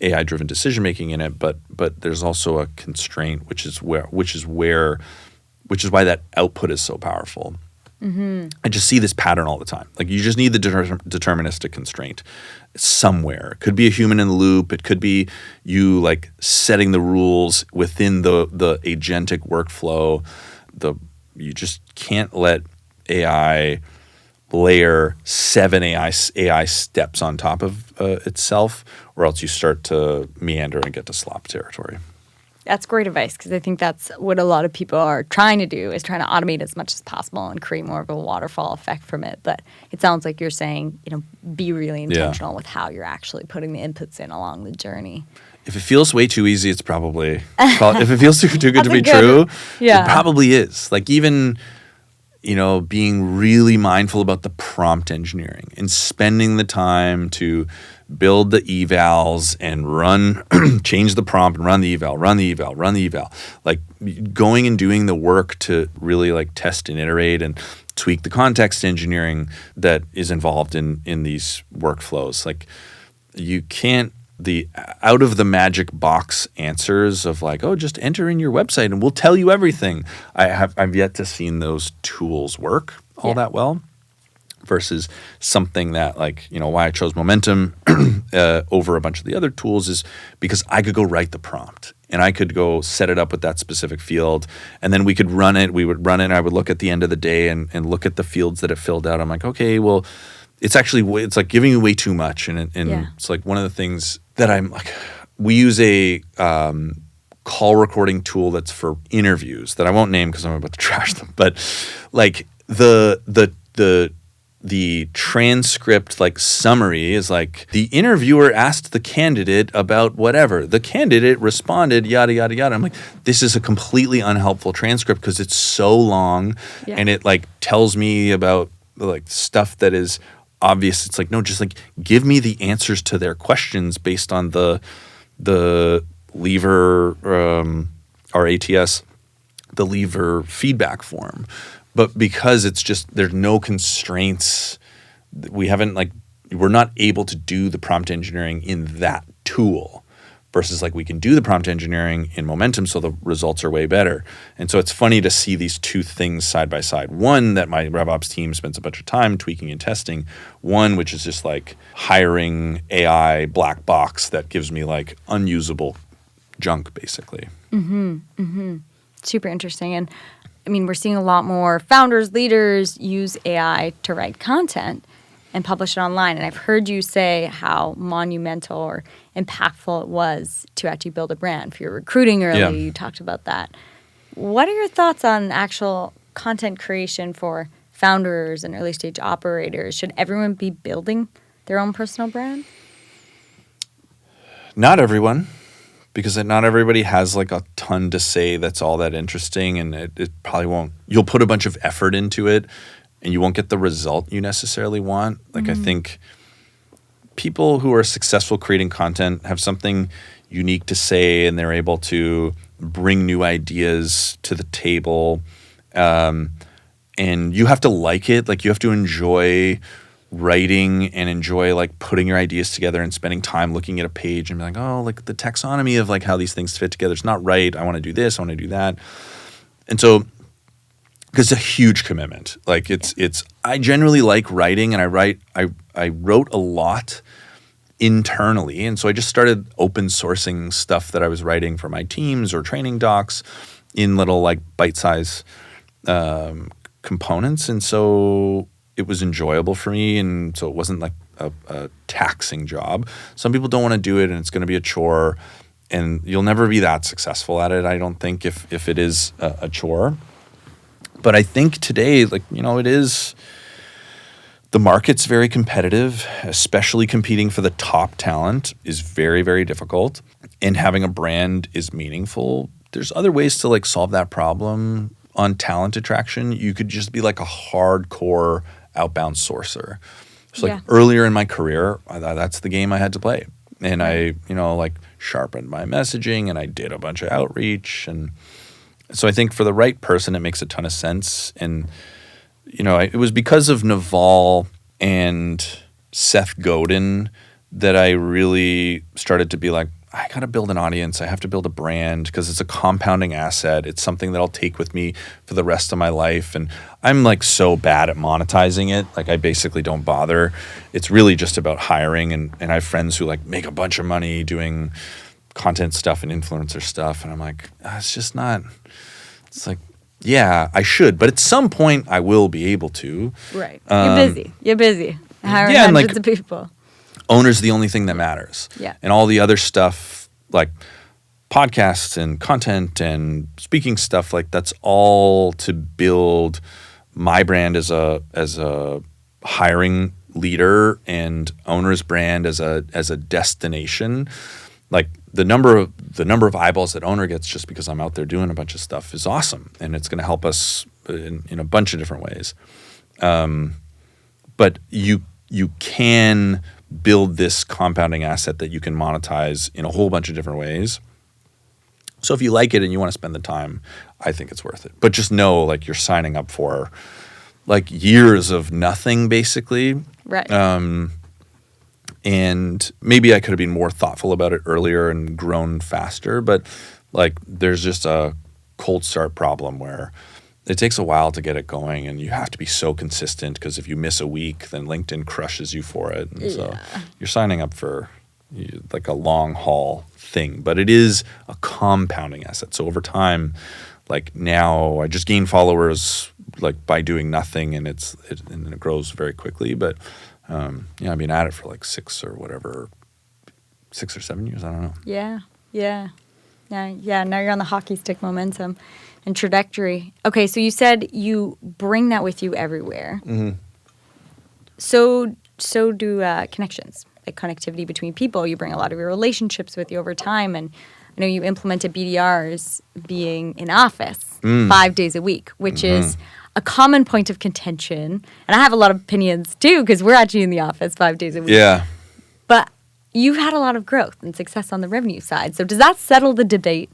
AI driven decision making in it, but there's also a constraint, which is why that output is so powerful. I just see this pattern all the time. Like you just need the deterministic constraint somewhere. It could be a human in the loop. It could be you like setting the rules within the agentic workflow. You just can't let AI layer 7 AI steps on top of itself, or else you start to meander and get to slop territory. That's great advice, because I think that's what a lot of people are trying to do, is trying to automate as much as possible and create more of a waterfall effect from it. But it sounds like you're saying, be really intentional with how you're actually putting the inputs in along the journey. If it feels way too easy, it's probably if it feels too good to be true, it probably is. Like even being really mindful about the prompt engineering and spending the time to build the evals and change the prompt and run the eval. Like going and doing the work to really like test and iterate and tweak the context engineering that is involved in these workflows. Like you can't, the out of the magic box answers of like, oh, just enter in your website and we'll tell you everything. I've yet to seen those tools work all that well, versus something that like, why I chose Momentum over a bunch of the other tools is because I could go write the prompt and I could go set it up with that specific field, and then we could run it. We would run it and I would look at the end of the day and look at the fields that it filled out. I'm like, okay, well, it's like giving you way too much. And it's like one of the things that I'm like, we use a call recording tool that's for interviews that I won't name because I'm about to trash them. But like the transcript like summary is like the interviewer asked the candidate about whatever. The candidate responded yada yada yada. I'm like, this is a completely unhelpful transcript because it's so long and it like tells me about like stuff that is obvious. It's like, no, just like give me the answers to their questions based on the lever our ATS, the lever feedback form. But because it's just there's no constraints, we're not able to do the prompt engineering in that tool, versus like we can do the prompt engineering in Momentum, so the results are way better. And so it's funny to see these two things side by side. One that my RevOps team spends a bunch of time tweaking and testing. One which is just like hiring AI black box that gives me like unusable junk basically. Super interesting. And I mean, we're seeing a lot more founders, leaders use AI to write content and publish it online. And I've heard you say how monumental or impactful it was to actually build a brand. For your recruiting early, you talked about that. What are your thoughts on actual content creation for founders and early stage operators? Should everyone be building their own personal brand? Not everyone. Because not everybody has like a ton to say that's all that interesting, and it probably won't. You'll put a bunch of effort into it and you won't get the result you necessarily want. Like I think people who are successful creating content have something unique to say, and they're able to bring new ideas to the table. And you have to like it. Like, you have to enjoy writing and enjoy like putting your ideas together and spending time looking at a page and be like, oh, like the taxonomy of like how these things fit together. It's not right. I want to do this. I want to do that. And so, because it's a huge commitment. Like I generally like writing, and I wrote a lot internally. And so I just started open sourcing stuff that I was writing for my teams or training docs in little like bite-size components. And so it was enjoyable for me, and so it wasn't like a taxing job. Some people don't want to do it, and it's going to be a chore, and you'll never be that successful at it, I don't think, if it is a chore. But I think today, like, it is, the market's very competitive, especially competing for the top talent is very, very difficult, and having a brand is meaningful. There's other ways to like solve that problem on talent attraction. You could just be like a hardcore outbound sourcer. So like earlier in my career, that's the game I had to play. And I, like sharpened my messaging, and I did a bunch of outreach. And so I think for the right person, it makes a ton of sense. And, it was because of Naval and Seth Godin that I really started to be like, I got to build an audience. I have to build a brand, because it's a compounding asset. It's something that I'll take with me for the rest of my life. And I'm like so bad at monetizing it. Like, I basically don't bother. It's really just about hiring. And I have friends who like make a bunch of money doing content stuff and influencer stuff. And I'm like, it's just not, it's like, yeah, I should. But at some point I will be able to. Right. You're busy. Hiring hundreds of people. Owner's the only thing that matters. Yeah. And all the other stuff, like podcasts and content and speaking stuff, like that's all to build my brand as a hiring leader, and Owner's brand as a destination. Like the number of eyeballs that Owner gets just because I'm out there doing a bunch of stuff is awesome, and it's going to help us in a bunch of different ways. But you can build this compounding asset that you can monetize in a whole bunch of different ways. So if you like it and you want to spend the time, I think it's worth it. But just know, like, you're signing up for like years of nothing, basically. Right. And maybe I could have been more thoughtful about it earlier and grown faster, but like there's just a cold start problem where it takes a while to get it going, and you have to be so consistent, because if you miss a week, then LinkedIn crushes you for it. And so you're signing up for like a long haul thing, but it is a compounding asset. So over time, like now I just gain followers like by doing nothing, and it grows very quickly. But I've been at it for like 6 or 7 years. I don't know. Yeah. Now you're on the hockey stick momentum and trajectory. Okay, so you said you bring that with you everywhere. Mm-hmm. So do connections, like connectivity between people. You bring a lot of your relationships with you over time, and I know you implemented BDRs being in office 5 days a week, which is a common point of contention. And I have a lot of opinions too, because we're actually in the office 5 days a week. Yeah. But you've had a lot of growth and success on the revenue side. So does that settle the debate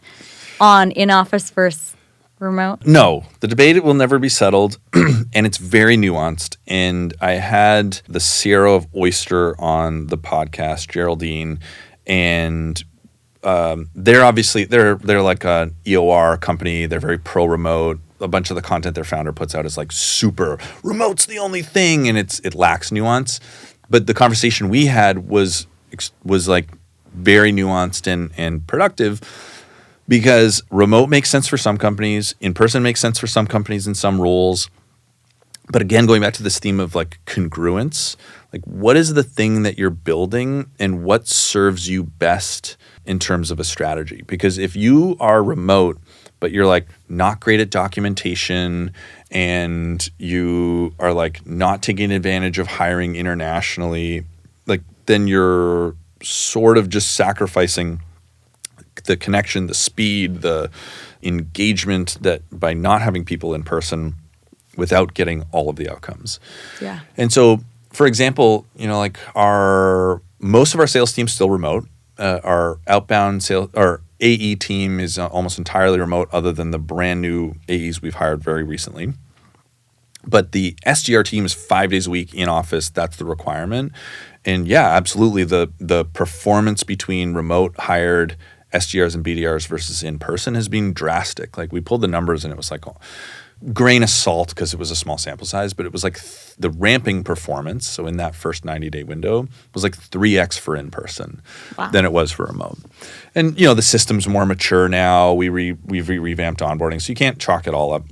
on in-office versus remote? No, the debate will never be settled, and it's very nuanced. And I had the CRO of Oyster on the podcast, Geraldine, and they're like an EOR company. They're very pro-remote. A bunch of the content their founder puts out is like super remote's the only thing, and it lacks nuance. But the conversation we had was like very nuanced and productive, because remote makes sense for some companies, in person makes sense for some companies in some roles. But again, going back to this theme of like congruence, like what is the thing that you're building and what serves you best in terms of a strategy? Because if you are remote, but you're like not great at documentation, and you are like not taking advantage of hiring internationally, like then you're sort of just sacrificing the connection, the speed, the engagement that by not having people in person without getting all of the outcomes. Yeah. And so, for example, like most of our sales team's still remote. Our outbound sales, our AE team is almost entirely remote, other than the brand new AEs we've hired very recently. But the SDR team is 5 days a week in office. That's the requirement. And yeah, absolutely. The performance between remote hired SDRs and BDRs versus in person has been drastic. Like, we pulled the numbers and it was like grain of salt because it was a small sample size, but it was like the ramping performance, so in that first 90-day window, was like 3x for in-person than it was for remote. And, the system's more mature now. We've revamped onboarding, so you can't chalk it all up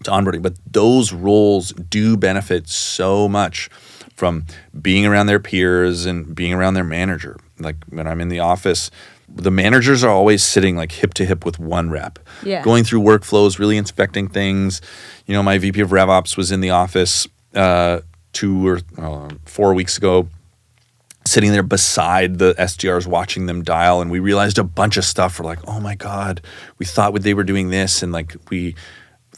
to onboarding. But those roles do benefit so much from being around their peers and being around their manager. Like, when I'm in the office, the managers are always sitting like hip to hip with one rep, going through workflows, really inspecting things. My VP of RevOps was in the office 2 or 4 weeks ago, sitting there beside the SDRs, watching them dial, and we realized a bunch of stuff. We're like, oh my God, we thought they were doing this, and like the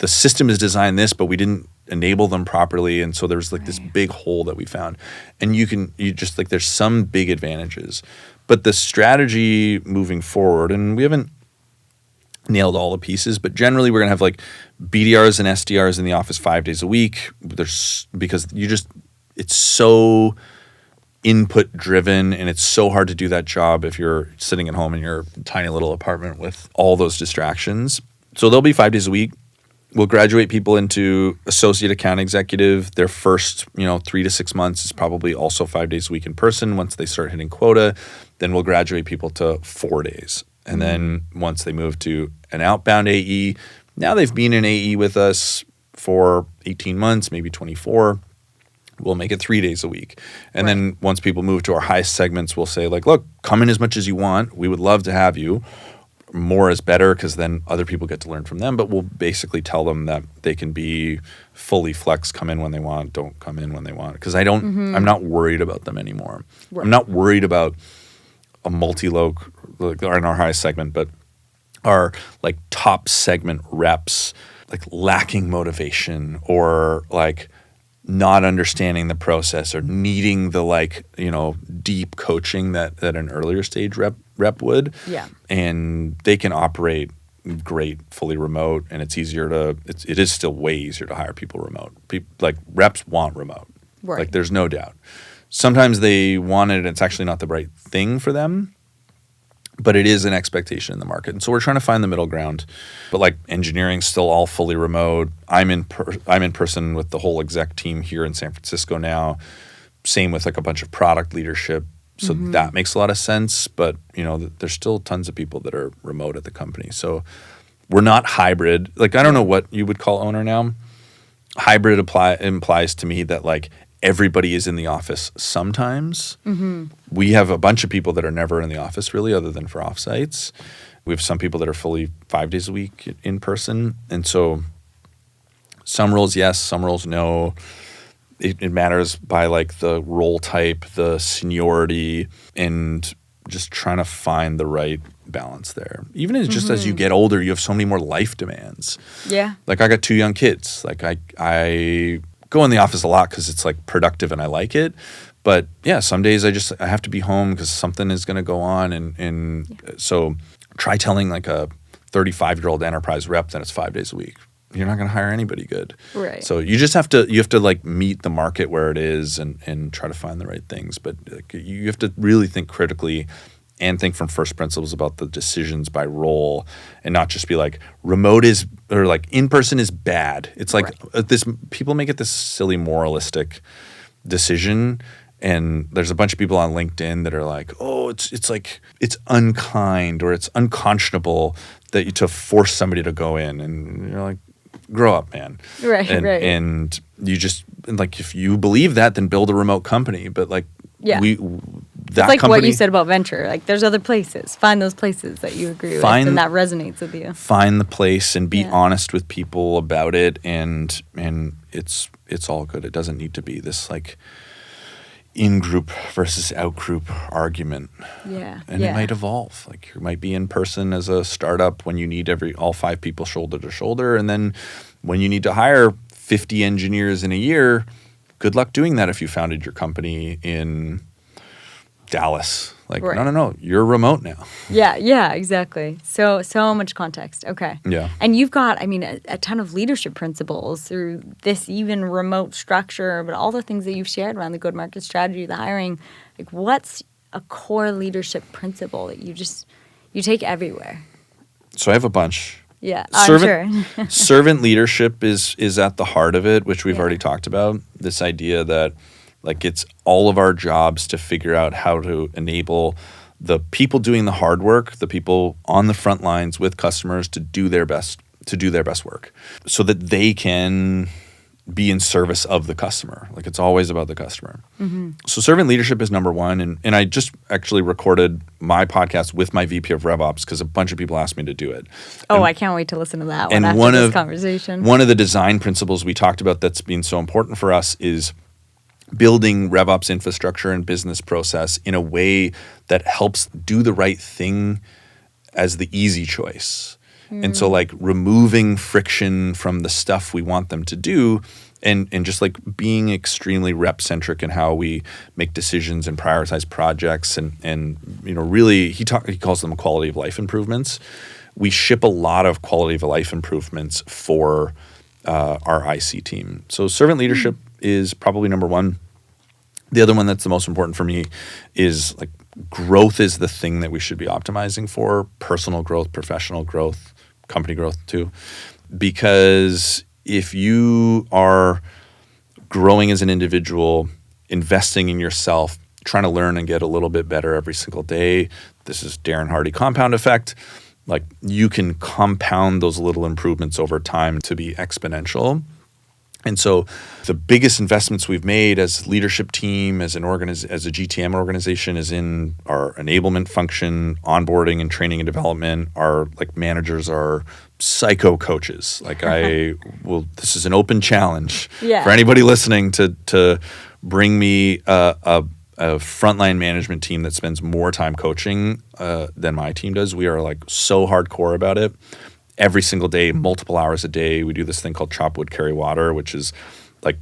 system is designed this, but we didn't enable them properly, and so there's like this big hole that we found. And there's some big advantages. But the strategy moving forward, and we haven't nailed all the pieces, but generally we're going to have like BDRs and SDRs in the office 5 days a week. Because it's so input driven, and it's so hard to do that job if you're sitting at home in your tiny little apartment with all those distractions. So they'll be 5 days a week. We'll graduate people into associate account executive. Their first, 3 to 6 months is probably also 5 days a week in person. Once they start hitting quota, then we'll graduate people to 4 days. And then once they move to an outbound AE, now they've been an AE with us for 18 months, maybe 24. We'll make it 3 days a week. And then once people move to our highest segments, we'll say like, look, come in as much as you want. We would love to have you. More is better because then other people get to learn from them, but we'll basically tell them that they can be fully flex, come in when they want, don't come in when they want. Because I'm not worried about them anymore. Right. I'm not worried about a multi-loc in our highest segment, but our like top segment reps like lacking motivation or like not understanding the process or needing the deep coaching that an earlier stage rep would. Yeah. And they can operate great fully remote, and it is still way easier to hire people remote. Reps want remote. Right. Like, there's no doubt. Sometimes they want it and it's actually not the right thing for them, but it is an expectation in the market. And so we're trying to find the middle ground. But like engineering's still all fully remote. I'm in person with the whole exec team here in San Francisco now. Same with like a bunch of product leadership. So that makes a lot of sense. But, there's still tons of people that are remote at the company. So we're not hybrid. Like, I don't know what you would call owner now. Hybrid implies to me that like everybody is in the office sometimes. We have a bunch of people that are never in the office really, other than for offsites. We have some people that are fully 5 days a week in person. And so some roles yes, some roles no. It matters by like the role type, the seniority, and just trying to find the right balance there. Even as you get older, you have so many more life demands. Yeah. Like, I got 2 young kids. Like, I go in the office a lot because it's like productive and I like it. But yeah, some days I have to be home because something is going to go on. So try telling like a 35-year-old enterprise rep that it's 5 days a week. You're not going to hire anybody good. Right. So you have to like meet the market where it is and try to find the right things. But you have to really think critically and think from first principles about the decisions by role, and not just be like in-person is bad. It's like people make it this silly moralistic decision. And there's a bunch of people on LinkedIn that are like, oh, it's like it's unkind or it's unconscionable to force somebody to go in. And you're like, grow up, man. Right. And you just like, if you believe that, then build a remote company. But like, it's like company, what you said about venture. Like, there's other places. Find those places that you agree with and that resonates with you. Find the place and be honest with people about it, and it's all good. It doesn't need to be this like in-group versus out-group argument. Yeah. And it might evolve. Like, you might be in person as a startup when you need all 5 people shoulder to shoulder, and then when you need to hire 50 engineers in a year, good luck doing that if you founded your company in Dallas. Like, Right. no, you're remote now. Yeah, exactly. So much context. Okay. Yeah. And you've got, a ton of leadership principles through this even remote structure, but all the things that you've shared around the go-to-market strategy, the hiring. Like, what's a core leadership principle that you take everywhere? So I have a bunch. Yeah, I'm sure. Servant leadership is at the heart of it, which we've Yeah. already talked about. This idea that like it's all of our jobs to figure out how to enable the people doing the hard work, the people on the front lines with customers to do their best work so that they can be in service of the customer. Like it's always about the customer. Mm-hmm. So servant leadership is number one. And I just actually recorded my podcast with my VP of RevOps because a bunch of people asked me to do it. Oh, I can't wait to listen to that one and after this conversation. One of the design principles we talked about that's been so important for us is building RevOps infrastructure and business process in a way that helps do the right thing as the easy choice. And so like removing friction from the stuff we want them to do and just like being extremely rep-centric in how we make decisions and prioritize projects and really he calls them quality of life improvements. We ship a lot of quality of life improvements for our IC team. So servant leadership is probably number one. The other one that's the most important for me is like growth is the thing that we should be optimizing for, personal growth, professional growth, company growth too. Because if you are growing as an individual, investing in yourself, trying to learn and get a little bit better every single day, this is Darren Hardy compound effect. Like you can compound those little improvements over time to be exponential. And so the biggest investments we've made as a leadership team, as a GTM organization, is in our enablement function, onboarding and training and development. Our like managers are psycho coaches. Like this is an open challenge for anybody listening to bring me a frontline management team that spends more time coaching than my team does. We are like so hardcore about it. Every single day, multiple hours a day, we do this thing called chop wood, carry water, which is like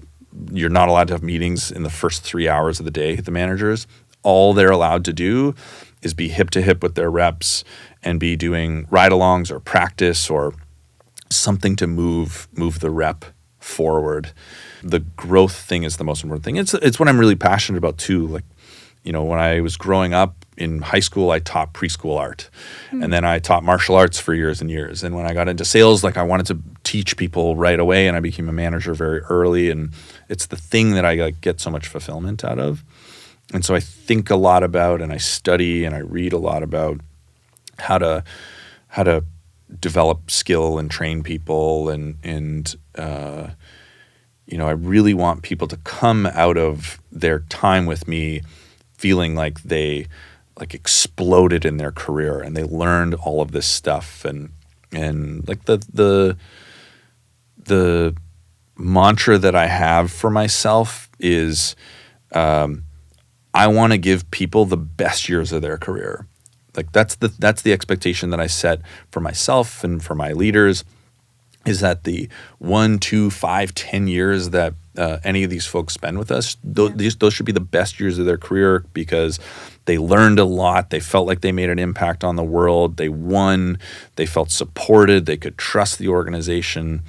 you're not allowed to have meetings in the first 3 hours of the day, the managers. All they're allowed to do is be hip to hip with their reps and be doing ride-alongs or practice or something to move the rep forward. The growth thing is the most important thing. It's what I'm really passionate about too. Like, when I was growing up in high school, I taught preschool art. And then I taught martial arts for years and years. And when I got into sales, like I wanted to teach people right away, and I became a manager very early. And it's the thing that I get so much fulfillment out of. And so I think a lot about, and I study and I read a lot about how to develop skill and train people. And I really want people to come out of their time with me feeling like they like exploded in their career and they learned all of this stuff and like the mantra that I have for myself is I want to give people the best years of their career. Like that's the expectation that I set for myself and for my leaders, is that the 1, 2, 5, 10 years that any of these folks spend with us, those should be the best years of their career because they learned a lot. They felt like they made an impact on the world. They won. They felt supported. They could trust the organization.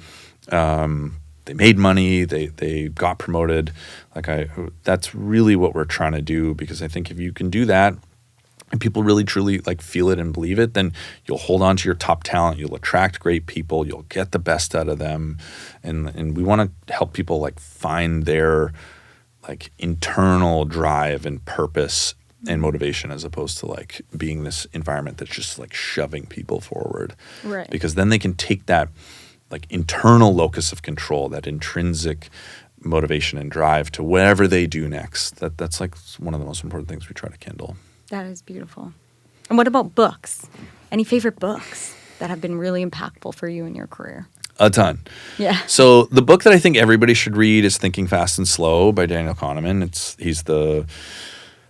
They made money. They got promoted. That's really what we're trying to do, because I think if you can do that, and people really truly like feel it and believe it, then you'll hold on to your top talent. You'll attract great people. You'll get the best out of them. And we want to help people like find their like internal drive and purpose and motivation, as opposed to like being this environment that's just like shoving people forward. Right. Because then they can take that like internal locus of control, that intrinsic motivation and drive to whatever they do next. That's like one of the most important things we try to kindle. That is beautiful. And what about books? Any favorite books that have been really impactful for you in your career? A ton. Yeah. So the book that I think everybody should read is Thinking Fast and Slow by Daniel Kahneman.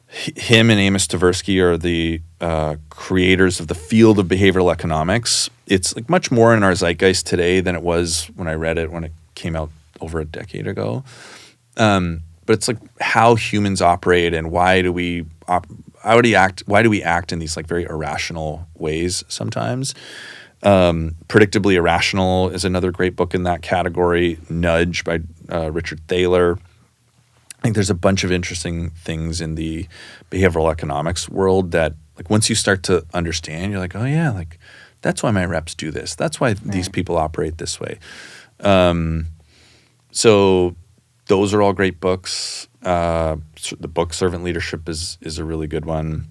Him and Amos Tversky are the creators of the field of behavioral economics. It's like much more in our zeitgeist today than it was when I read it when it came out over a decade ago. But it's like how humans operate and why do we why do we act in these like very irrational ways sometimes? Predictably Irrational is another great book in that category. Nudge by Richard Thaler. I think there's a bunch of interesting things in the behavioral economics world that like once you start to understand, you're like, oh yeah, like that's why my reps do this. That's why these people operate this way. So those are all great books. The book Servant Leadership is a really good one.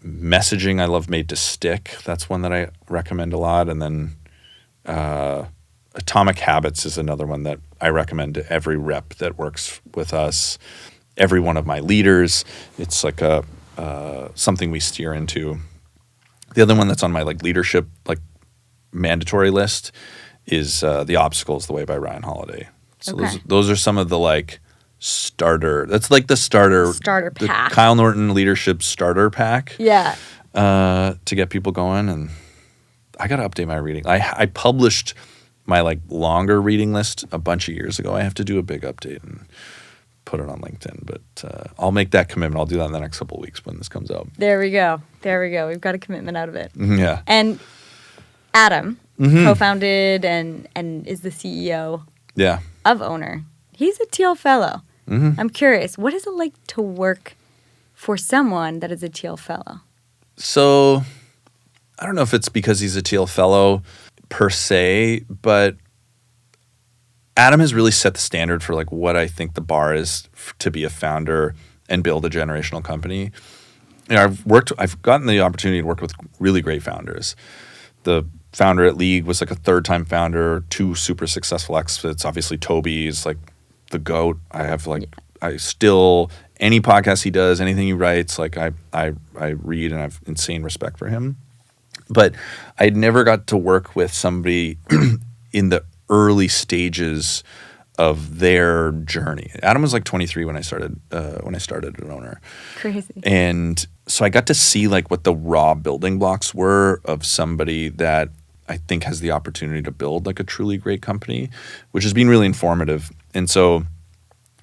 Messaging I love Made to Stick. That's one that I recommend a lot. And then Atomic Habits is another one that I recommend to every rep that works with us, every one of my leaders. It's like a something we steer into. The other one that's on my like leadership like mandatory list is The Obstacle is the Way by Ryan Holiday. So those are some of the like starter. That's like the starter pack. Kyle Norton leadership starter pack. Yeah. To get people going. And I got to update my reading. I published my like longer reading list a bunch of years ago. I have to do a big update and put it on LinkedIn, but I'll make that commitment. I'll do that in the next couple of weeks when this comes out. There we go. We've got a commitment out of it. Yeah. And Adam co-founded and is the CEO of Owner. He's a Teal Fellow. I'm curious, what is it like to work for someone that is a Teal Fellow? So I don't know if it's because he's a Teal Fellow per se, but Adam has really set the standard for like what I think the bar is to be a founder and build a generational company. You know, I've gotten the opportunity to work with really great founders. The founder at League was like a third-time founder, 2 super successful exits. Obviously, Toby is like the GOAT. I have like I still any podcast he does, anything he writes, like I read and I have insane respect for him. But I'd never got to work with somebody in the early stages of their journey. Adam was like 23 when I started at Owner. Crazy. And so I got to see like what the raw building blocks were of somebody that I think has the opportunity to build like a truly great company, which has been really informative. And so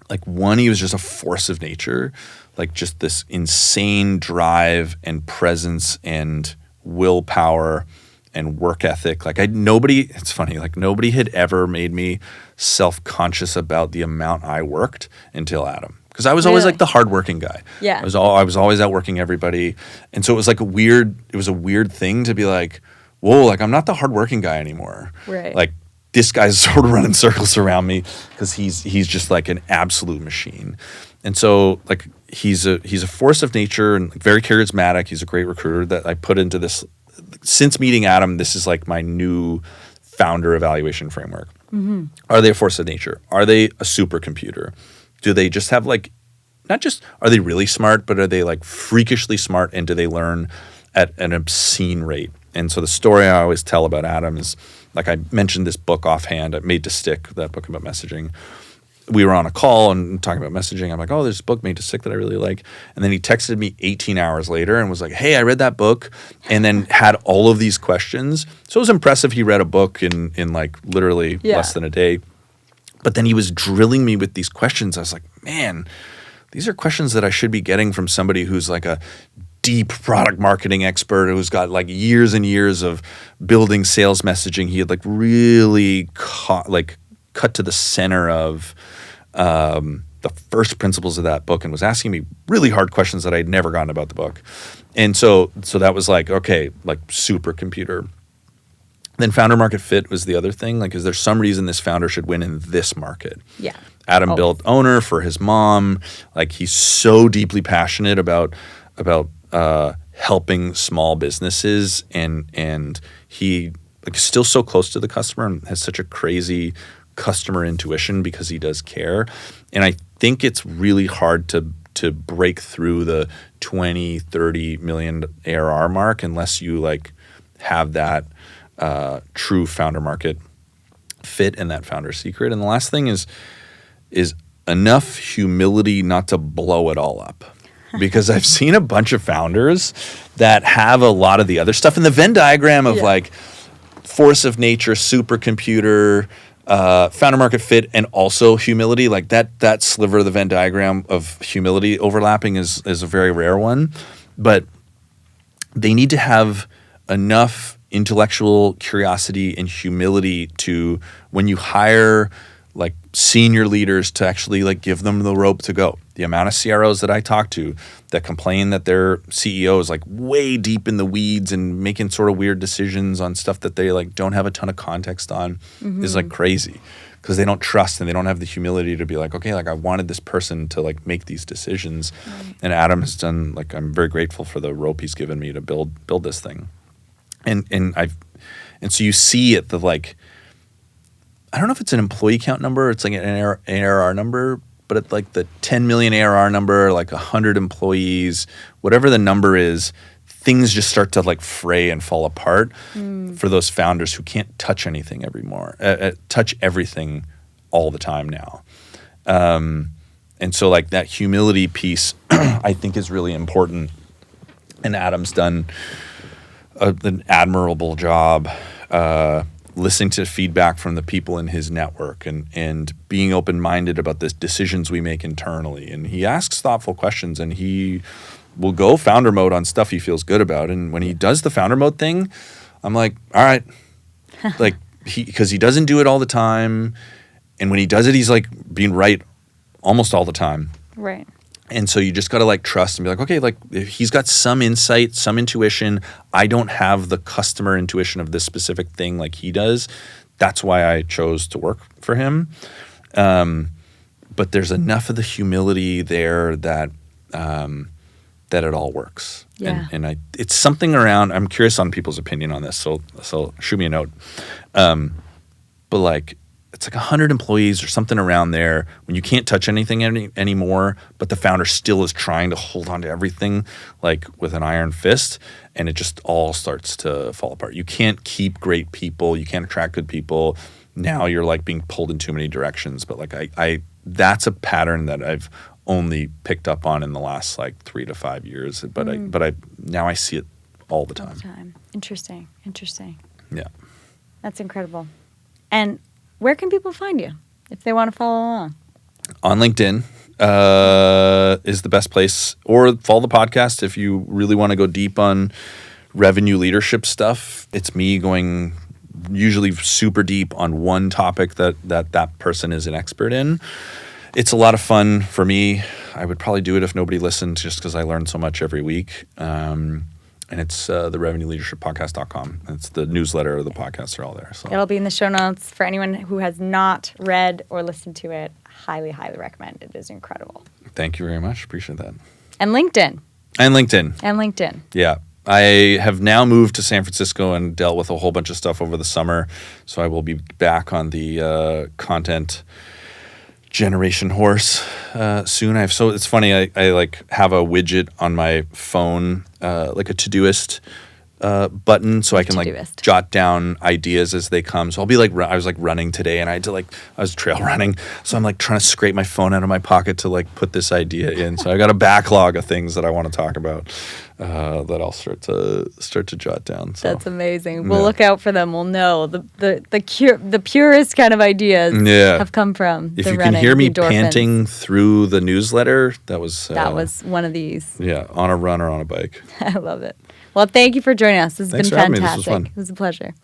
like one, he was just a force of nature, like just this insane drive and presence and willpower and work ethic. Like it's funny, like nobody had ever made me self-conscious about the amount I worked until Adam. Because I was always like the hardworking guy. Yeah. I was always outworking everybody. And so it was like a weird thing to be like, whoa, like I'm not the hardworking guy anymore. Right. Like this guy's sort of running circles around me because he's just like an absolute machine. And so like he's a force of nature and like very charismatic. He's a great recruiter that I put into this. Since meeting Adam, this is like my new founder evaluation framework. Mm-hmm. Are they a force of nature? Are they a supercomputer? Do they just have like, not just, are they really smart, but are they like freakishly smart and do they learn at an obscene rate? And so the story I always tell about Adam is, like I mentioned this book offhand, Made to Stick, that book about messaging. We were on a call and talking about messaging. I'm like, oh, there's a book Made to Stick that I really like. And then he texted me 18 hours later and was like, hey, I read that book, and then had all of these questions. So it was impressive he read a book in like literally less than a day. But then he was drilling me with these questions. I was like, man, these are questions that I should be getting from somebody who's like a deep product marketing expert who's got like years and years of building sales messaging. He had like really cut to the center of the first principles of that book and was asking me really hard questions that I'd never gotten about the book. And so that was like, okay, like supercomputer. Then founder market fit was the other thing. Like, is there some reason this founder should win in this market? Yeah. Adam built Owner for his mom. Like, he's so deeply passionate about helping small businesses, and he like still so close to the customer and has such a crazy customer intuition because he does care. And I think it's really hard to break through the 20, 30 million ARR mark unless you like have that true founder market fit and that founder secret. And the last thing is enough humility not to blow it all up. Because I've seen a bunch of founders that have a lot of the other stuff in the Venn diagram of like force of nature, supercomputer, founder market fit, and also humility. Like that sliver of the Venn diagram of humility overlapping is a very rare one. but they need to have enough intellectual curiosity and humility to, when you hire like senior leaders, to actually like give them the rope to go. The amount of CROs that I talk to that complain that their CEO is like way deep in the weeds and making sort of weird decisions on stuff that they like don't have a ton of context on is like crazy, because they don't trust and they don't have the humility to be like, okay, like I wanted this person to like make these decisions. And Adam has done, like, I'm very grateful for the rope he's given me to build this thing. And so you see it, the like, I don't know if it's an employee count number, it's like an ARR number, but it's like the 10 million ARR number, like 100 employees, whatever the number is, things just start to like fray and fall apart for those founders who can't touch anything touch everything all the time now. And so like that humility piece, I think, is really important. And Adam's done an admirable job listening to feedback from the people in his network and being open-minded about the decisions we make internally. And he asks thoughtful questions, and he will go founder mode on stuff he feels good about. And when he does the founder mode thing, I'm like, all right, like because he doesn't do it all the time. And when he does it, he's like being right almost all the time. Right. And so you just got to like trust and be like, okay, like if he's got some insight, some intuition. I don't have the customer intuition of this specific thing like he does. That's why I chose to work for him. But there's enough of the humility there that it all works. Yeah. And it's something around, I'm curious on people's opinion on this. So shoot me a note. But like, it's like 100 employees or something around there when you can't touch anything anymore, but the founder still is trying to hold on to everything like with an iron fist, and it just all starts to fall apart. You can't keep great people. You can't attract good people. Now you're like being pulled in too many directions. But like I that's a pattern that I've only picked up on in the last like 3 to 5 years. But I now I see it all the time. Interesting. Yeah. That's incredible. And where can people find you if they want to follow along? On LinkedIn is the best place, or follow the podcast if you really want to go deep on revenue leadership stuff. It's me going usually super deep on one topic that person is an expert in. It's a lot of fun for me. I would probably do it if nobody listened, just because I learn so much every week. And it's the revenueleadershippodcast.com. It's the newsletter, the podcasts are all there. So It'll be in the show notes for anyone who has not read or listened to it. Highly, highly recommend. It is incredible. Thank you very much. Appreciate that. And LinkedIn. And LinkedIn. Yeah. I have now moved to San Francisco and dealt with a whole bunch of stuff over the summer. So I will be back on the content generation horse soon. So it's funny, I like have a widget on my phone, like a Todoist button, so I can like jot down ideas as they come. So I'll be like, I was like running today, and I was trail running, so I'm like trying to scrape my phone out of my pocket to like put this idea in. So I got a backlog of things that I want to talk about that I'll start to jot down. So that's amazing. We'll look out for them. We'll know the purest kind of ideas have come from. If the you running, can hear me endorphins. Panting through the newsletter, that was one of these. Yeah, on a run or on a bike. I love it. Well, thank you for joining us. This has Thanks been for having fantastic. me. This was fun. It was a pleasure.